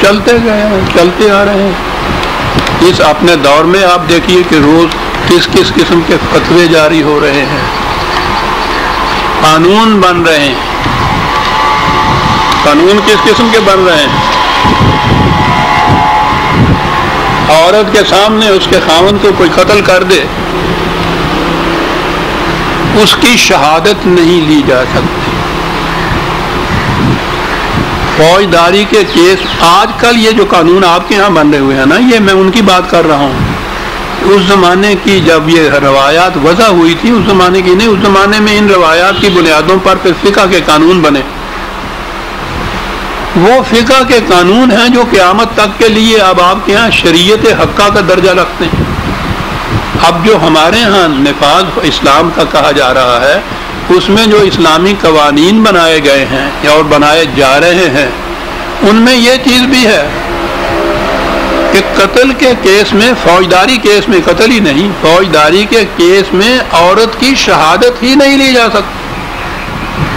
چلتے گئے ہیں، چلتے آ رہے ہیں. اس اپنے دور میں آپ دیکھیے کہ روز کس کس قسم کے فتوے جاری ہو رہے ہیں، قانون بن رہے ہیں. قانون کس قسم کے بن رہے ہیں؟ عورت کے سامنے اس کے خاوند کو کوئی قتل کر دے، اس کی شہادت نہیں لی جا سکتی. فوجداری کے کیس آج کل یہ جو قانون آپ کے یہاں بن رہے ہوئے ہیں نا، یہ میں ان کی بات کر رہا ہوں. اس زمانے کی جب یہ روایات وضع ہوئی تھی، اس زمانے کی نہیں، اس زمانے میں ان روایات کی بنیادوں پر پھر فقہ کے قانون بنے. وہ فقہ کے قانون ہیں جو قیامت تک کے لیے اب آپ کے یہاں شریعت حقہ کا درجہ رکھتے ہیں. اب جو ہمارے ہاں نفاذ اسلام کا کہا جا رہا ہے، اس میں جو اسلامی قوانین بنائے گئے ہیں اور بنائے جا رہے ہیں، ان میں یہ چیز بھی ہے کہ قتل کے کیس میں، فوجداری کیس میں، قتل ہی نہیں، فوجداری کے کیس میں عورت کی شہادت ہی نہیں لی جا سکتی،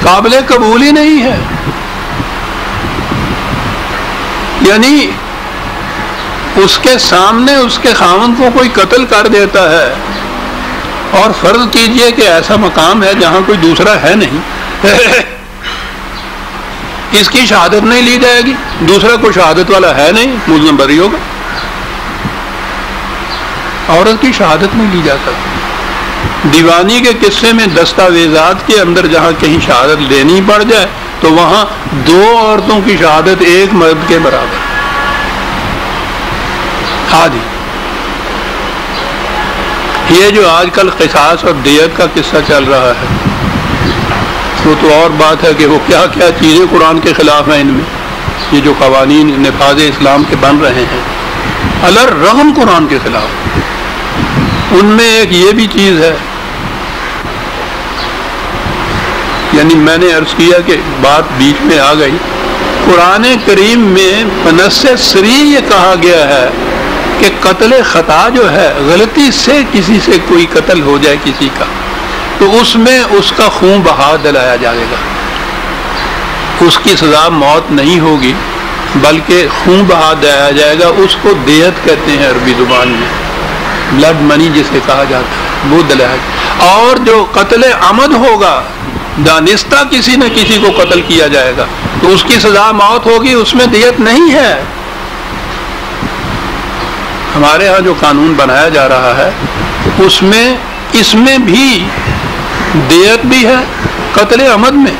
قابل قبول ہی نہیں ہے۔ یعنی اس کے سامنے اس کے خاوند کو کوئی قتل کر دیتا ہے، اور فرض کیجئے کہ ایسا مقام ہے جہاں کوئی دوسرا ہے نہیں، اس کی شہادت نہیں لی جائے گی، دوسرا کوئی شہادت والا ہے نہیں، ملزم بری ہوگا، عورت کی شہادت نہیں لی جا سکتی۔ دیوانی کے قصے میں دستاویزات کے اندر جہاں کہیں شہادت لینی پڑ جائے تو وہاں 2 عورتوں کی شہادت 1 مرد کے برابر۔ ہاں جی، یہ جو آج کل قصاص اور دیت کا قصہ چل رہا ہے، وہ تو اور بات ہے کہ وہ کیا کیا چیزیں قرآن کے خلاف ہیں۔ ان میں یہ جو قوانین نفاذ اسلام کے بن رہے ہیں الرغم قرآن کے خلاف، ان میں ایک یہ بھی چیز ہے، یعنی میں نے عرض کیا کہ بات بیچ میں آ گئی، قرآن کریم میں بنص صریح یہ کہا گیا ہے کہ قتل خطا جو ہے، غلطی سے کسی سے کوئی قتل ہو جائے کسی کا، تو اس میں اس کا خون بہا دلایا جائے گا، اس کی سزا موت نہیں ہوگی بلکہ خون بہا دلایا جائے گا۔ اس کو دیت کہتے ہیں عربی زبان میں، بلڈ منی جسے کہا جاتا ہے، وہ دلایا جائے۔ اور جو قتل عمد ہوگا، دانستہ کسی نہ کسی کو قتل کیا جائے گا، تو اس کی سزا موت ہوگی، اس میں دیت نہیں ہے۔ ہمارے ہاں جو قانون بنایا جا رہا ہے اس میں بھی دیت بھی ہے قتل عمد میں،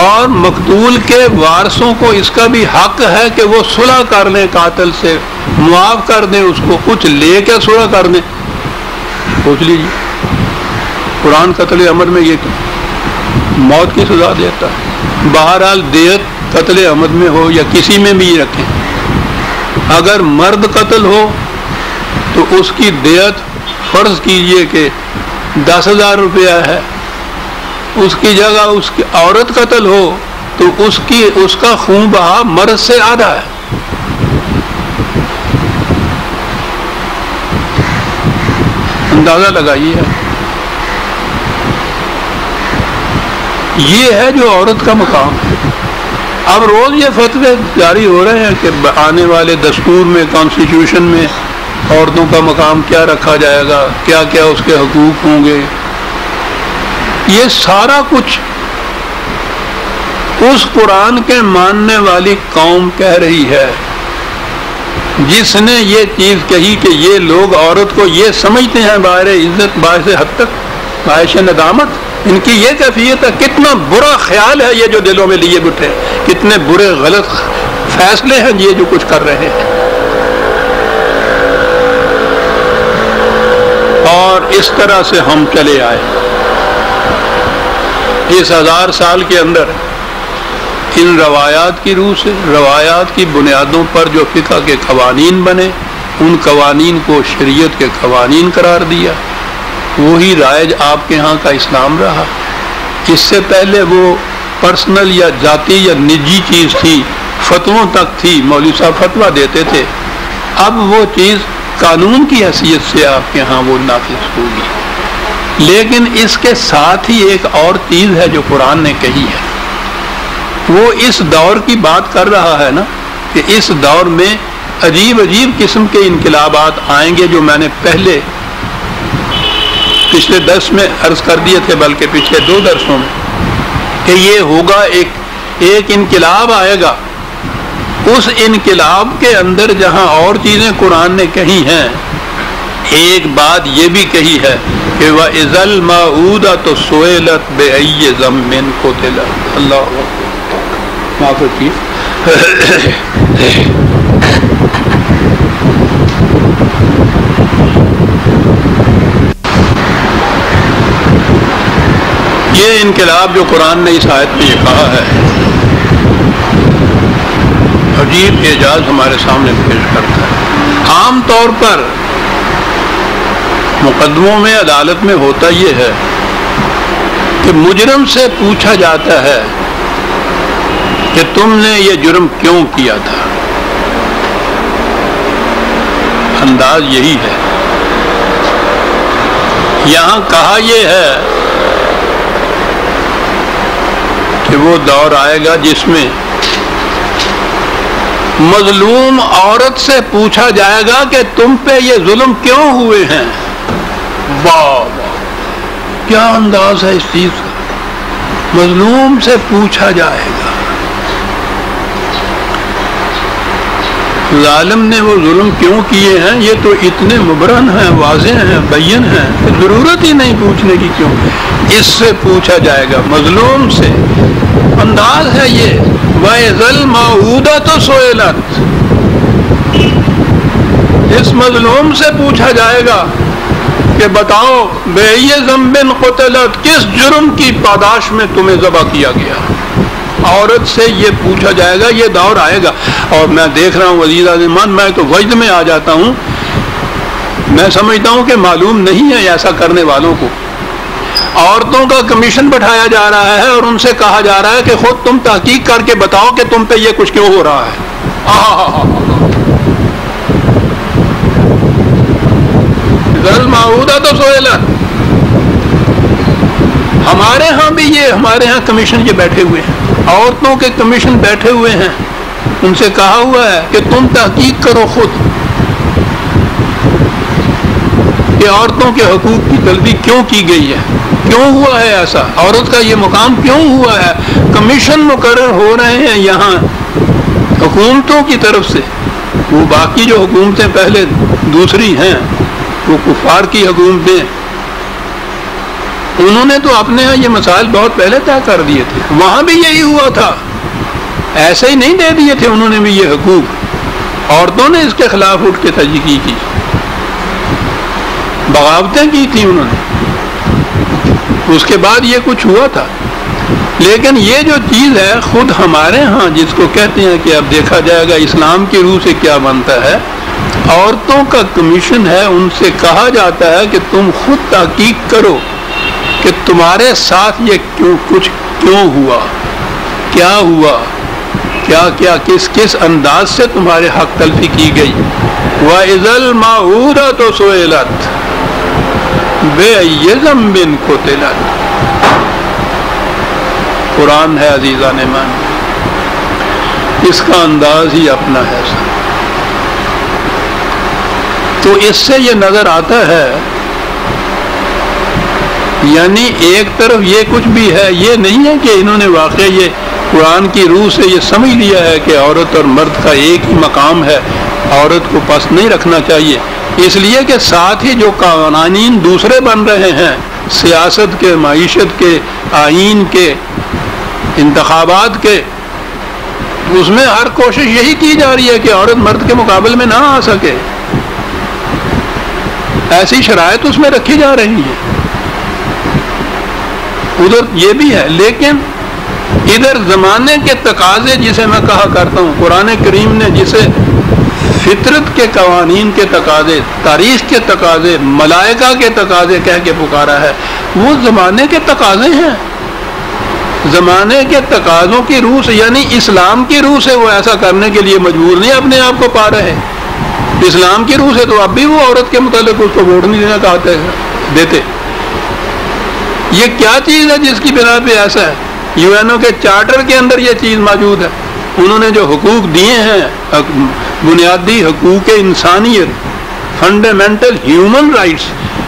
اور مقتول کے وارثوں کو اس کا بھی حق ہے کہ وہ صلح کر لیں، قاتل سے معاف کر دیں، اس کو کچھ لے کے صلح کر دیں۔ سوچ لیجیے، قرآن قتل عمد میں یہ موت کی سزا دیتا ہے۔ بہرحال دیت قتل عمد میں ہو یا کسی میں بھی رکھیں، اگر مرد قتل ہو تو اس کی دیت فرض کیجئے کہ 10,000 روپیہ ہے، اس کی جگہ اس کی عورت قتل ہو تو اس کا خون بہا مرد سے آدھا ہے۔ اندازہ لگائیے، یہ ہے جو عورت کا مقام ہے۔ اب روز یہ فتوے جاری ہو رہے ہیں کہ آنے والے دستور میں، کانسٹیٹیوشن میں عورتوں کا مقام کیا رکھا جائے گا، کیا کیا اس کے حقوق ہوں گے۔ یہ سارا کچھ اس قرآن کے ماننے والی قوم کہہ رہی ہے جس نے یہ چیز کہی کہ یہ لوگ عورت کو یہ سمجھتے ہیں باہر عزت، باعث حد تک باعث ندامت، ان کی یہ کیفیت ہے۔ کتنا برا خیال ہے یہ جو دلوں میں لیے بیٹھے، کتنے برے غلط فیصلے ہیں یہ جو کچھ کر رہے ہیں۔ اور اس طرح سے ہم چلے آئے، اس 1000 سال کے اندر ان روایات کی روح سے، روایات کی بنیادوں پر جو فقہ کے قوانین بنے، ان قوانین کو شریعت کے قوانین قرار دیا، وہی رائج آپ کے ہاں کا اسلام رہا۔ اس سے پہلے وہ پرسنل یا ذاتی یا نجی چیز تھی، فتووں تک تھی، مولوی صاحب فتویٰ دیتے تھے، اب وہ چیز قانون کی حیثیت سے آپ کے ہاں وہ نافذ ہوگی۔ لیکن اس کے ساتھ ہی ایک اور چیز ہے جو قرآن نے کہی ہے، وہ اس دور کی بات کر رہا ہے نا، کہ اس دور میں عجیب عجیب قسم کے انقلابات آئیں گے، جو میں نے پچھلے درس میں عرض کر دیے تھے، بلکہ پچھلے 2 درسوں میں، کہ یہ ہوگا ایک انقلاب آئے گا۔ اس انقلاب کے اندر جہاں اور چیزیں قرآن نے کہی ہیں، ایک بات یہ بھی کہی ہے کہ وَإِذَا الْمَوْءُودَةُ سُئِلَتْ بِأَيِّ ذَنبٍ قُتِلَتْ۔ اللہ معاف رکھیے۔ یہ انقلاب جو قرآن نے اس آیت میں یہ کہا ہے، عجیب اعجاز ہمارے سامنے پیش کرتا ہے۔ عام طور پر مقدموں میں عدالت میں ہوتا یہ ہے کہ مجرم سے پوچھا جاتا ہے کہ تم نے یہ جرم کیوں کیا تھا. انداز یہی ہے. یہاں کہا یہ ہے کہ وہ دور آئے گا جس میں مظلوم عورت سے پوچھا جائے گا کہ تم پہ یہ ظلم کیوں ہوئے ہیں. واہ واہ، کیا انداز ہے اس چیز کا. مظلوم سے پوچھا جائے گا. ظالم نے وہ ظلم کیوں کیے ہیں یہ تو اتنے مبرہن ہیں، واضح ہیں، بین ہیں، ضرورت ہی نہیں پوچھنے کی. کیوں اس سے پوچھا جائے گا، مظلوم سے. انداز ہے یہ. وَإِذَا الْمَوْءُودَةُ سُئِلَتْ، اس مظلوم سے پوچھا جائے گا کہ بتاؤ بِأَيِّ ذَنبٍ قُتِلَتْ، کس جرم کی پاداش میں تمہیں ذبح کیا گیا. عورت سے یہ پوچھا جائے گا. یہ دور آئے گا. اور میں دیکھ رہا ہوں عزیز عزیمان، میں تو وجد میں آ جاتا ہوں. میں سمجھتا ہوں کہ معلوم نہیں ہے ایسا کرنے والوں کو. عورتوں کا کمیشن بٹھایا جا رہا ہے اور ان سے کہا جا رہا ہے کہ خود تم تحقیق کر کے بتاؤ کہ تم پہ یہ کچھ کیوں ہو رہا ہے. تو سوئلت. ہمارے ہاں کمیشن یہ بیٹھے ہوئے ہیں، عورتوں کے کمیشن بیٹھے ہوئے ہیں. ان سے کہا ہوا ہے کہ تم تحقیق کرو خود کہ عورتوں کے حقوق کی طلبی کیوں کی گئی ہے، کیوں ہوا ہے ایسا، عورت کا یہ مقام کیوں ہوا ہے. کمیشن مقرر ہو رہے ہیں یہاں حکومتوں کی طرف سے. وہ باقی جو حکومتیں پہلے دوسری ہیں، وہ کفار کی حکومتیں، انہوں نے تو اپنے ہاں یہ مسائل بہت پہلے طے کر دیے تھے. وہاں بھی یہی ہوا تھا. ایسے ہی نہیں دے دیے تھے انہوں نے بھی یہ حقوق. عورتوں نے اس کے خلاف اٹھ کے تحقیق کی، بغاوتیں کی تھی انہوں نے. اس کے بعد یہ کچھ ہوا تھا. لیکن یہ جو چیز ہے خود ہمارے ہاں جس کو کہتے ہیں کہ اب دیکھا جائے گا اسلام کی روح سے کیا بنتا ہے، عورتوں کا کمیشن ہے. ان سے کہا جاتا ہے کہ تم خود تحقیق کرو کہ تمہارے ساتھ یہ کچھ کیوں ہوا، کیا ہوا، کیا کس انداز سے تمہارے حق تلفی کی گئی. وَإِذَا الْمَوْءُودَةُ سُئِلَتْ بِأَيِّ ذَنبٍ قُتِلَتْ. قرآن ہے عزیزان مان، اس کا انداز ہی اپنا ہے. تو اس سے یہ نظر آتا ہے، یعنی ایک طرف یہ کچھ بھی ہے، یہ نہیں ہے کہ انہوں نے واقعی یہ قرآن کی روح سے یہ سمجھ لیا ہے کہ عورت اور مرد کا ایک ہی مقام ہے، عورت کو پس نہیں رکھنا چاہیے. اس لیے کہ ساتھ ہی جو قوانین دوسرے بن رہے ہیں، سیاست کے، معیشت کے، آئین کے، انتخابات کے، اس میں ہر کوشش یہی کی جا رہی ہے کہ عورت مرد کے مقابل میں نہ آ سکے. ایسی شرائط اس میں رکھی جا رہی ہے. ادھر یہ بھی ہے، لیکن ادھر زمانے کے تقاضے جسے میں کہا کرتا ہوں، قرآن کریم نے جسے فطرت کے قوانین کے تقاضے، تاریخ کے تقاضے، ملائکہ کے تقاضے کہہ کے پکارا ہے، وہ زمانے کے تقاضے ہیں. زمانے کے تقاضوں کی روح سے، یعنی اسلام کی روح سے وہ ایسا کرنے کے لیے مجبور نہیں اپنے آپ کو پا رہے. اسلام کی روح سے تو اب بھی وہ عورت کے متعلق اس کو ووٹ نہیں دینا دیتے. یہ کیا چیز ہے جس کی بنا پہ ایسا ہے؟ یو این او کے چارٹر کے اندر یہ چیز موجود ہے. انہوں نے جو حقوق دیے ہیں، بنیادی حقوق انسانیت، فنڈامنٹل ہیومن رائٹس،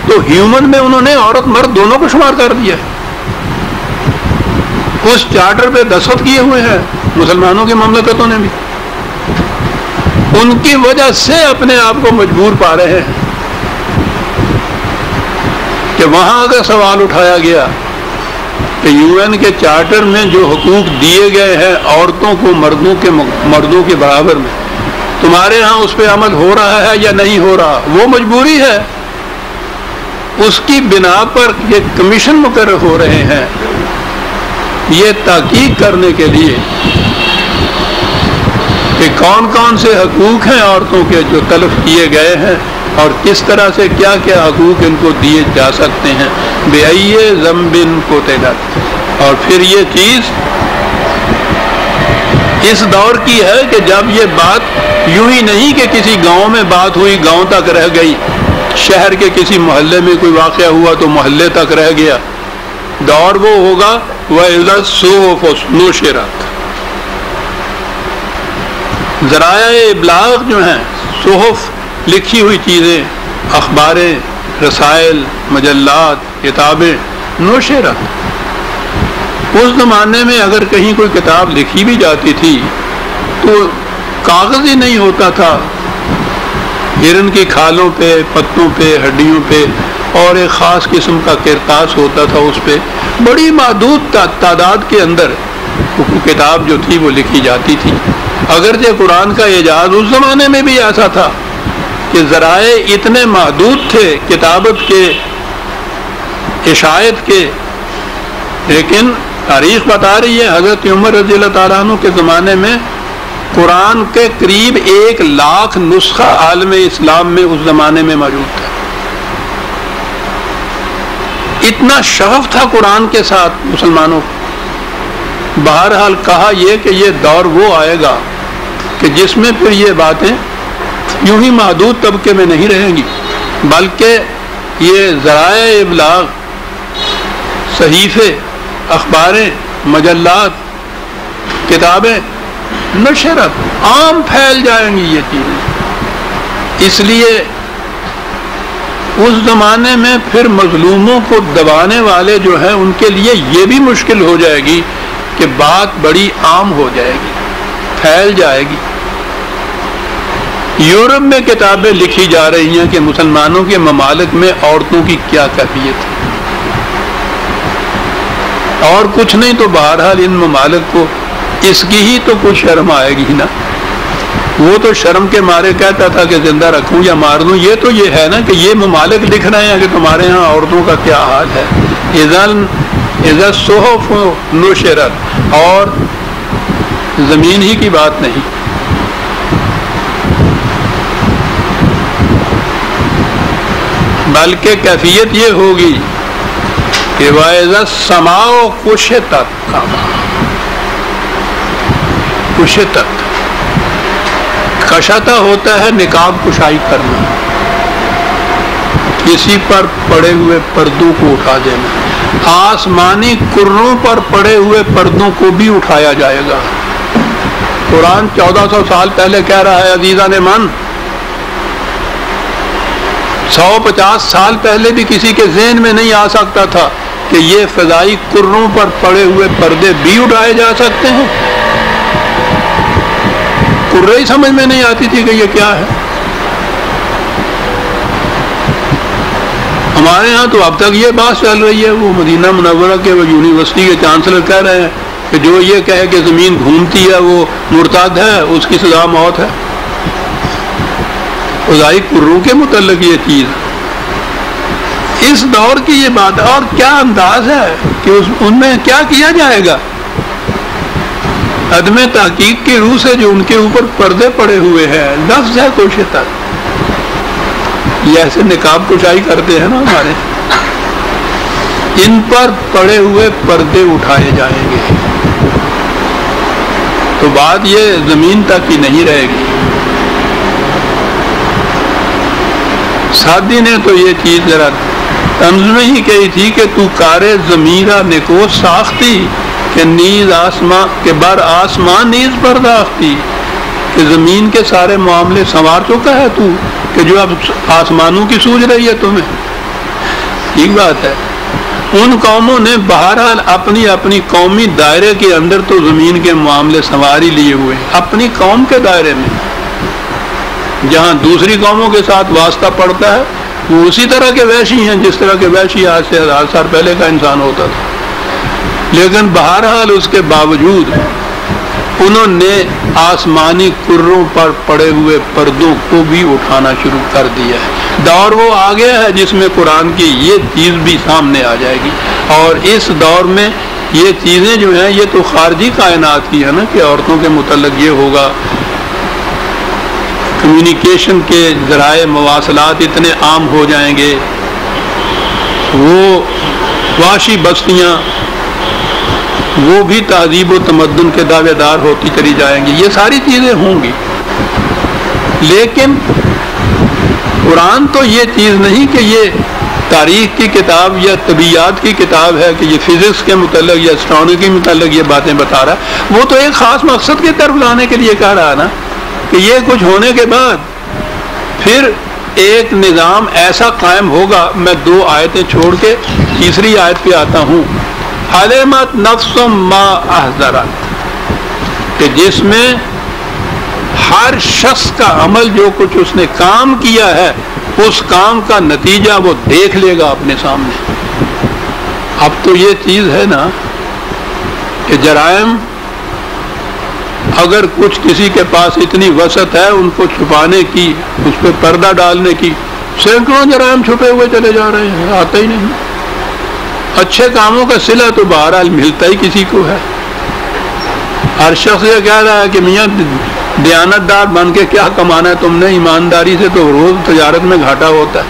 تو ہیومن میں انہوں نے عورت مرد دونوں کو شمار کر دیا ہے. اس چارٹر پہ دستخط کیے ہوئے ہیں مسلمانوں کی مملکتوں نے بھی. ان کی وجہ سے اپنے آپ کو مجبور پا رہے ہیں کہ وہاں اگر سوال اٹھایا گیا کہ یو این کے چارٹر میں جو حقوق دیے گئے ہیں عورتوں کو مردوں کے برابر میں، تمہارے ہاں اس پہ عمل ہو رہا ہے یا نہیں ہو رہا، وہ مجبوری ہے. اس کی بنا پر یہ کمیشن مقرر ہو رہے ہیں یہ تحقیق کرنے کے لیے کہ کون کون سے حقوق ہیں عورتوں کے جو تلف کیے گئے ہیں اور کس طرح سے کیا کیا حقوق ان کو دیے جا سکتے ہیں. بِأَيِّ ذَنبٍ قُتِلَتْ. اور پھر یہ چیز اس دور کی ہے کہ جب یہ بات یوں ہی نہیں کہ کسی گاؤں میں بات ہوئی گاؤں تک رہ گئی، شہر کے کسی محلے میں کوئی واقعہ ہوا تو محلے تک رہ گیا. دور وہ ہوگا وَإِذَا الصُّحُفُ نُشِرَتْ. ذرائع ابلاغ جو ہیں، صحف لکھی ہوئی چیزیں، اخباریں، رسائل، مجلات، کتابیں، نشرت. اس زمانے میں اگر کہیں کوئی کتاب لکھی بھی جاتی تھی تو کاغذ ہی نہیں ہوتا تھا، ہرن کی کھالوں پہ، پتوں پہ، ہڈیوں پہ، اور ایک خاص قسم کا کرتاس ہوتا تھا، اس پہ بڑی محدود تعداد کے اندر کتاب جو تھی وہ لکھی جاتی تھی. اگرچہ قرآن کا اعجاز اس زمانے میں بھی ایسا تھا کہ ذرائع اتنے محدود تھے کتابت کے، اشاعت کے، لیکن تاریخ بتا رہی ہے حضرت عمر رضی اللہ تعالیٰ عنہ کے زمانے میں قرآن کے قریب 1,00,000 نسخہ عالم اسلام میں اس زمانے میں موجود تھا. اتنا شغف تھا قرآن کے ساتھ مسلمانوں کو. بہرحال کہا یہ کہ یہ دور وہ آئے گا کہ جس میں پھر یہ باتیں یوں ہی محدود طبقے میں نہیں رہیں گی، بلکہ یہ ذرائع ابلاغ، صحیفے، اخباریں، مجلات، کتابیں، نشرت عام پھیل جائیں گی یہ چیزیں. اس لیے اس زمانے میں پھر مظلوموں کو دبانے والے جو ہیں ان کے لیے یہ بھی مشکل ہو جائے گی کہ بات بڑی عام ہو جائے گی، پھیل جائے گی. یورپ میں کتابیں لکھی جا رہی ہیں کہ مسلمانوں کے ممالک میں عورتوں کی کیا کیفیت ہے، اور کچھ نہیں تو بہرحال ان ممالک کو اس کی ہی تو کچھ شرم آئے گی نا. وہ تو شرم کے مارے کہتا تھا کہ زندہ رکھوں یا مار دوں. یہ تو یہ ہے نا کہ یہ ممالک لکھ رہے ہیں کہ تمہارے ہاں عورتوں کا کیا حال ہے. اذا الصحف نشرت، اور زمین ہی کی بات نہیں، بلکہ کیفیت یہ ہوگی کہ وَإِذَا السَّمَاءُ كُشِطَتْ. کشطت، کشطہ ہوتا ہے نقاب کشائی کرنا، کسی پر پڑے ہوئے پردوں کو اٹھا دینا. آسمانی کروں پر پڑے ہوئے پردوں کو بھی اٹھایا جائے گا. قرآن 1400 سال پہلے کہہ رہا ہے عزیزان من. 150 سال پہلے بھی کسی کے ذہن میں نہیں آ سکتا تھا کہ یہ فضائی کروں پر پڑے ہوئے پردے بھی اٹھائے جا سکتے ہیں. کرے ہی سمجھ میں نہیں آتی تھی کہ یہ کیا ہے. ہمارے ہاں تو اب تک یہ بات چل رہی ہے. وہ مدینہ منورہ کے وہ یونیورسٹی کے چانسلر کہہ رہے ہیں کہ جو یہ کہے کہ زمین گھومتی ہے وہ مرتد ہے، اس کی سزا موت ہے. فضائی کروں کے متعلق یہ چیز اس دور کی یہ بات، اور کیا انداز ہے کہ ان میں کیا کیا جائے گا. عدم تحقیق کی روح سے جو ان کے اوپر پردے پڑے ہوئے ہیں، لفظ ہے کشطت. یہ ایسے نقاب کشائی کرتے ہیں نا ہمارے، ان پر پڑے ہوئے پردے اٹھائے جائیں گے تو بات یہ زمین تک ہی نہیں رہے گی. سادی نے تو یہ چیز ذرا طنز میں ہی کہی تھی کہ تو کارے ضمیرہ نکو ساختی کہ نیز آسمان کے بر آسمان نیز پرداختی، کہ زمین کے سارے معاملے سنوار چکا ہے تو، کہ جو اب آسمانوں کی سوچ رہی ہے تمہیں. ٹھیک بات ہے. ان قوموں نے بہرحال اپنی اپنی قومی دائرے کے اندر تو زمین کے معاملے سنوار ہی لیے ہوئے، اپنی قوم کے دائرے میں. جہاں دوسری قوموں کے ساتھ واسطہ پڑتا ہے وہ اسی طرح کے وحشی ہیں جس طرح کے وحشی آج سے 1000 سال پہلے کا انسان ہوتا تھا. لیکن بہرحال اس کے باوجود انہوں نے آسمانی کروں پر پڑے ہوئے پردوں کو بھی اٹھانا شروع کر دیا ہے. دور وہ آ گیا ہے جس میں قرآن کی یہ چیز بھی سامنے آ جائے گی. اور اس دور میں یہ چیزیں جو ہیں یہ تو خارجی کائنات کی ہے نا، کہ عورتوں کے متعلق یہ ہوگا، کمیونیکیشن کے ذرائع مواصلات اتنے عام ہو جائیں گے، وہ وحشی بستیاں وہ بھی تہذیب و تمدن کے دعوے دار ہوتی چلی جائیں گی، یہ ساری چیزیں ہوں گی۔ لیکن قرآن تو یہ چیز نہیں کہ یہ تاریخ کی کتاب یا طبیعیات کی کتاب ہے کہ یہ فزکس کے متعلق یا اسٹرانومی کے متعلق یہ باتیں بتا رہا ہے، وہ تو ایک خاص مقصد کی طرف لانے کے لیے کہہ رہا نا کہ یہ کچھ ہونے کے بعد پھر ایک نظام ایسا قائم ہوگا۔ میں 2 آیتیں چھوڑ کے تیسری آیت پہ آتا ہوں، علمت نفس ما احضرت، کہ جس میں ہر شخص کا عمل جو کچھ اس نے کام کیا ہے اس کام کا نتیجہ وہ دیکھ لے گا اپنے سامنے۔ اب تو یہ چیز ہے نا کہ جرائم اگر کچھ کسی کے پاس اتنی وسعت ہے ان کو چھپانے کی، اس پہ پردہ ڈالنے کی، سینکڑوں جرائم چھپے ہوئے چلے جا رہے ہیں، آتے ہی نہیں۔ اچھے کاموں کا صلہ تو بہرحال ملتا ہی کسی کو ہے۔ ہر شخص یہ کہہ رہا ہے کہ میاں دیانت دار بن کے کیا کمانا ہے تم نے، ایمانداری سے تو روز تجارت میں گھاٹا ہوتا ہے۔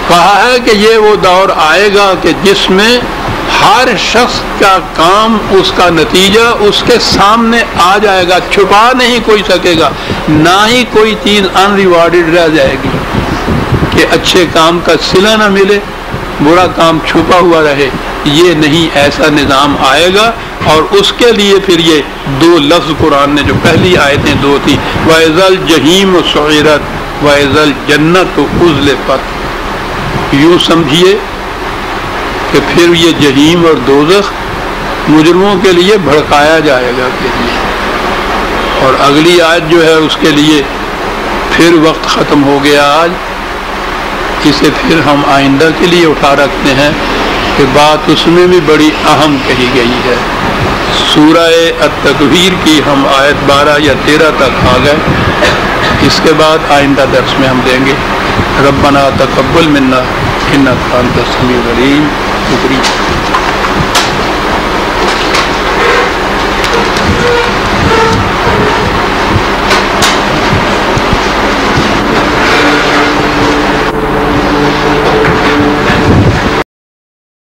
کہا ہے کہ یہ وہ دور آئے گا کہ جس میں ہر شخص کا کام، اس کا نتیجہ اس کے سامنے آ جائے گا، چھپا نہیں کوئی سکے گا، نہ ہی کوئی چیز ان ریوارڈڈ رہ جائے گی کہ اچھے کام کا صلہ نہ ملے، برا کام چھپا ہوا رہے۔ یہ نہیں، ایسا نظام آئے گا، اور اس کے لیے پھر یہ 2 لفظ قرآن نے جو پہلی آیتیں 2 تھیں، وَإِذَا الْجَحِيمُ سُعِرَتْ وَإِذَا الْجَنَّةُ أُزْلِفَتْ، یوں سمجھیے کہ پھر یہ جہیم اور دوزخ مجرموں کے لیے بھڑکایا جائے گا کے لیے، اور اگلی آیت جو ہے اس کے لیے پھر وقت ختم ہو گیا آج، اسے پھر ہم آئندہ کے لیے اٹھا رکھتے ہیں کہ بات اس میں بھی بڑی اہم کہی گئی ہے۔ سورہ التکویر کی ہم آیت 12 یا 13 تک آ گئے، اس کے بعد آئندہ درس میں ہم دیں گے۔ ربنا تقبل منا انک انت السمیع العلیم۔ شکریہ۔